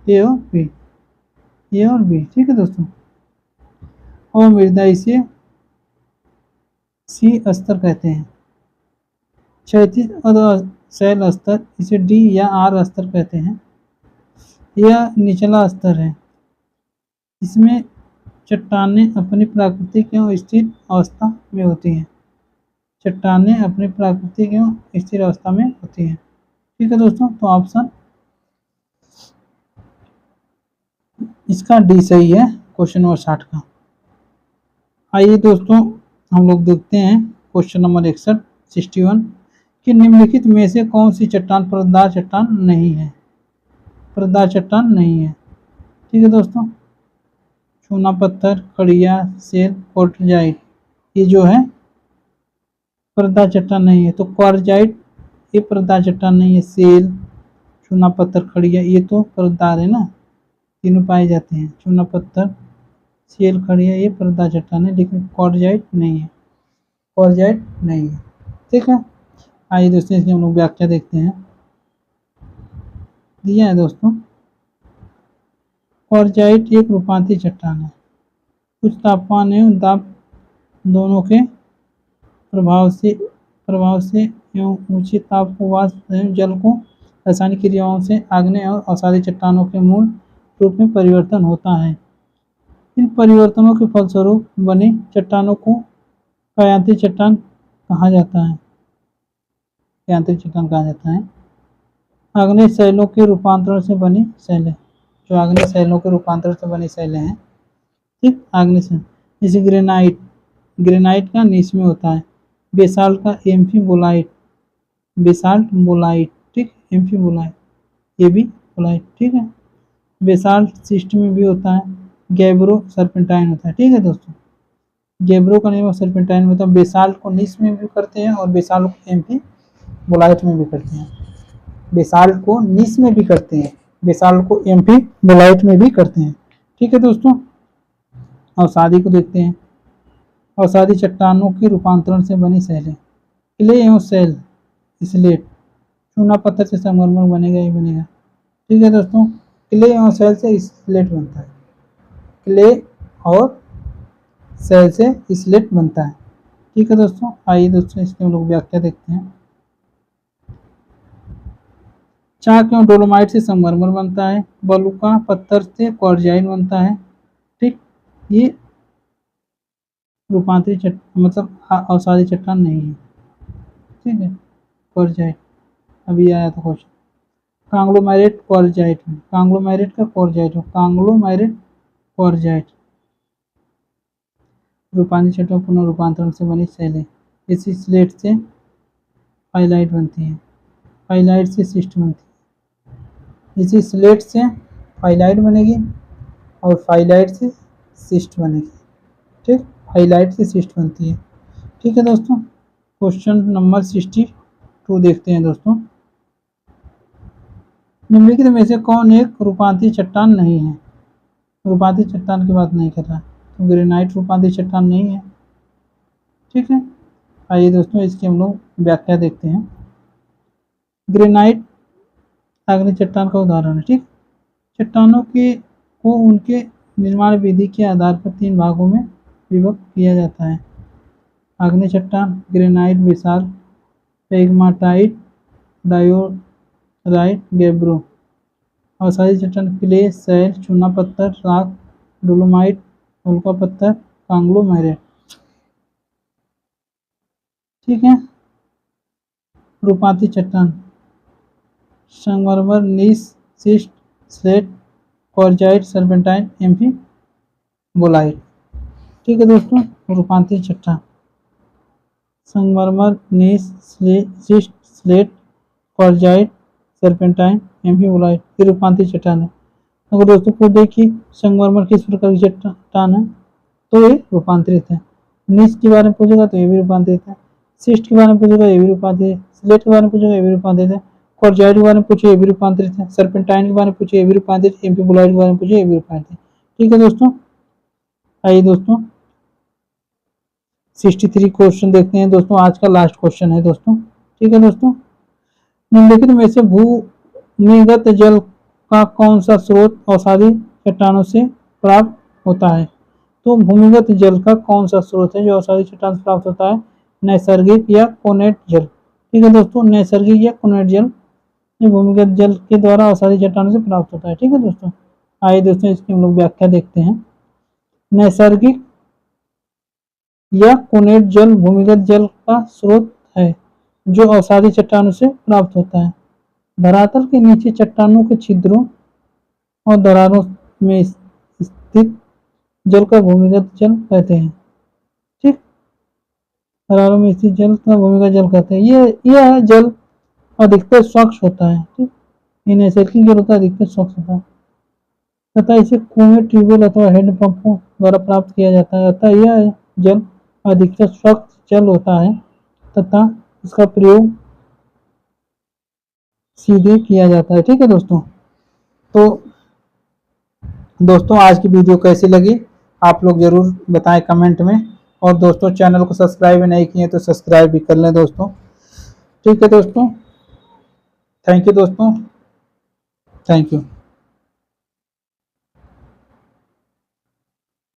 ए और बी। ठीक है दोस्तों, और मृदा इसे सी स्तर कहते हैं। क्षैतिज शैल स्तर, इसे डी या आर स्तर कहते हैं। यह निचला स्तर है। इसमें चट्टानें अपनी प्राकृतिक एवं स्थिर अवस्था में होती हैं। चट्टानें अपनी प्राकृतिक एवं स्थिर अवस्था में होती हैं। ठीक है दोस्तों, तो ऑप्शन इसका डी सही है क्वेश्चन नंबर 60 का। आइए दोस्तों हम लोग देखते हैं क्वेश्चन नंबर 61 कि निम्नलिखित में से कौन सी चट्टान परतदार चट्टान नहीं है। परतदार चट्टान नहीं है। ठीक है दोस्तों, चूना पत्थर, खड़िया, सेल, क्वार्टजाइट, ये जो है परतदार चट्टान नहीं है। तो क्वार्टजाइट ये परतदार चट्टान नहीं है। सेल, चूना पत्थर, खड़िया ये तो परतदार है ना, तीनों पाए जाते हैं। चूना पत्थर, सेल, खड़िया ये परतदार चट्टान है, लेकिन क्वार्टजाइट नहीं है। क्वार्टजाइट नहीं है। ठीक है, आइए दोस्तों इसकी हम लोग व्याख्या देखते हैं। दिया है दोस्तों, क्वार्टजाइट एक रूपांतरित चट्टान है। उच्च तापमान एवं दाब दोनों के प्रभाव से एवं ऊंचे ताप को वाष्प एवं जल को रासायनिक क्रियाओं से आग्नेय और अवसादी चट्टानों के मूल रूप में परिवर्तन होता है। इन परिवर्तनों के फलस्वरूप बनी चट्टानों को कायांतरित चट्टान कहा जाता है। कायांतरित चट्टान कहा जाता है। आग्नेय शैलों के रूपांतरण से बनी शैलें, जो आग्नेय शैलों के रूपांतरण से बनी शैलें हैं। ठीक, आग्नेय शैल जैसे ग्रेनाइट, ग्रेनाइट का नीच में होता है। बेसाल्ट का एम्फीबोलाइट, बेसाल्ट बोलाइट, ठीक, एम्फीबोलाइट ये भी बोलाइट। ठीक है, बेसाल्ट सिस्ट में भी होता है। गैब्रो सर्पेंटाइन होता है। ठीक है दोस्तों, गैब्रो का नेम सर्पेंटाइन होता है। बेसाल्ट को नीच में भी करते हैं और बेसाल्ट को एम्फीबोलाइट में भी करते हैं। बेसाल्ट को नीच में भी करते हैं, बेसाल्ट को एम्फीबोलाइट में भी करते हैं। ठीक है दोस्तों, अवसादी को देखते हैं। अवसादी चट्टानों के रूपांतरण से बनी शैलें, क्ले एवं शैल, स्लेट, चूना पत्थर से संगमरमर बनेगा ही बनेगा। ठीक है दोस्तों, क्ले एवं शैल से स्लेट बनता है। क्ले और शैल से स्लेट बनता है। ठीक है दोस्तों, आइए दोस्तों इसकी हम लोग व्याख्या देखते हैं। चाक एवं डोलोमाइट से संगमरमर बनता है। बलुका पत्थर से क्वार्टजाइट बनता है। ठीक, ये रूपांतरित मतलब अवसादी चट्टान नहीं है। ठीक है, क्वार्टजाइट अभी आया था क्वेश्चन। कांग्लोमेरेट क्वार्टजाइट में, कांग्लोमेरेट का क्वार्टजाइट हो, कांग्लोमेरेट क्वार्टजाइट रूपांतरित चट्टान पुनः रूपांतरण से बनी शैलें। इसी स्लेट से फाइलाइट बनती है, फाइलाइट से सिस्ट बनती है। इसी स्लेट से फाइलाइट बनेगी और फाइलाइट से सिस्ट बनेगी। ठीक, फाइलाइट से सिस्ट बनती है। ठीक है दोस्तों, क्वेश्चन नंबर 62 देखते हैं दोस्तों। निम्नलिखित में से कौन एक रूपांतरित चट्टान नहीं है। रूपांतरित चट्टान की बात नहीं कर रहा है, तो ग्रेनाइट रूपांतरित चट्टान नहीं है। ठीक है, आइए दोस्तों इसकी हम लोग व्याख्या देखते हैं। ग्रेनाइट आग्नेय चट्टान का उदाहरण है। ठीक, चट्टानों के को उनके निर्माण विधि के आधार पर 3 भागों में विभक्त किया जाता है। आग्नेय चट्टान, granite, basalt, pegmatite, diorite, gabbro. अवसादी चट्टान, क्ले, शैल, चूना पत्थर, राख, डोलोमाइट, उल्का पत्थर, कांग्लोमेरेट। ठीक है, रूपांतरित चट्टान, संगमरमर, नीस, सिस्ट, स्लेट, क्वार्टजाइट, सर्पेंटाइन, एम्फीबोलाइट। ठीक है दोस्तों, रूपांतरित चट्टान संगमरमर, नीस, सिस्ट, स्लेट, क्वार्टजाइट, सर्पेंटाइन, एम्फीबोलाइट ये रूपांतरित चट्टान है। अगर दोस्तों को देखिए संगमरमर किस प्रकार की चट्टान है, तो ये रूपांतरित है। नीस के बारे में पूछेगा तो ये भी रूपांतरित है। सिस्ट के बारे में पूछेगा ये भी रूपांतरित है। स्लेट के बारे में पूछेगा ये भी रूपांतरित है। क्वार्टजाइट के बारे में पूछे ये भी रूपांतरित है। सर्पेंटाइन के बारे में पूछे ये भी रूपांतरित, एम्फीबोलाइट के बारे में पूछे ये भी रूपांतरित। ठीक है दोस्तों, आइए दोस्तों 63 क्वेश्चन देखते हैं दोस्तों। आज का लास्ट क्वेश्चन है दोस्तों। ठीक है दोस्तों, निम्नलिखित में से भूमिगत जल का कौन सा स्रोत अवसादी चट्टानों से प्राप्त होता है। तो भूमिगत जल का कौन सा स्रोत है जो अवसादी चट्टान से प्राप्त होता है। नैसर्गिक या कोनेट जल। ठीक है दोस्तों, नैसर्गिक या कुनेट जल ये भूमिगत जल के द्वारा अवसादी चट्टानों से प्राप्त होता है। ठीक है दोस्तों, आइए दोस्तों इसकी हम लोग व्याख्या देखते हैं। नैसर्गिक या कुनेट जल भूमिगत जल का स्रोत है जो अवसादी चट्टानों से प्राप्त होता है। धरातल के नीचे चट्टानों के छिद्रों और दरारों में स्थित जल का भूमिगत जल कहते हैं। ठीक, दरारों में स्थित जल का भूमिगत जल कहते हैं। यह जल अधिकतर स्वच्छ होता है। ठीक, ये नैसर्गिक जल होता है, अधिकतर स्वच्छ होता है तथा इसे कुएं, ट्यूबवेल अथवा हैंडपंपों द्वारा प्राप्त किया जाता है। अतः यह जल अधिकतर स्वच्छ जल होता है तथा इसका प्रयोग सीधे किया जाता है। ठीक है दोस्तों, तो दोस्तों आज की वीडियो कैसी लगी आप लोग जरूर बताएं कमेंट में, और दोस्तों चैनल को सब्सक्राइब नहीं किए तो सब्सक्राइब भी कर लें दोस्तों। ठीक है दोस्तों, थैंक यू दोस्तों, थैंक यू।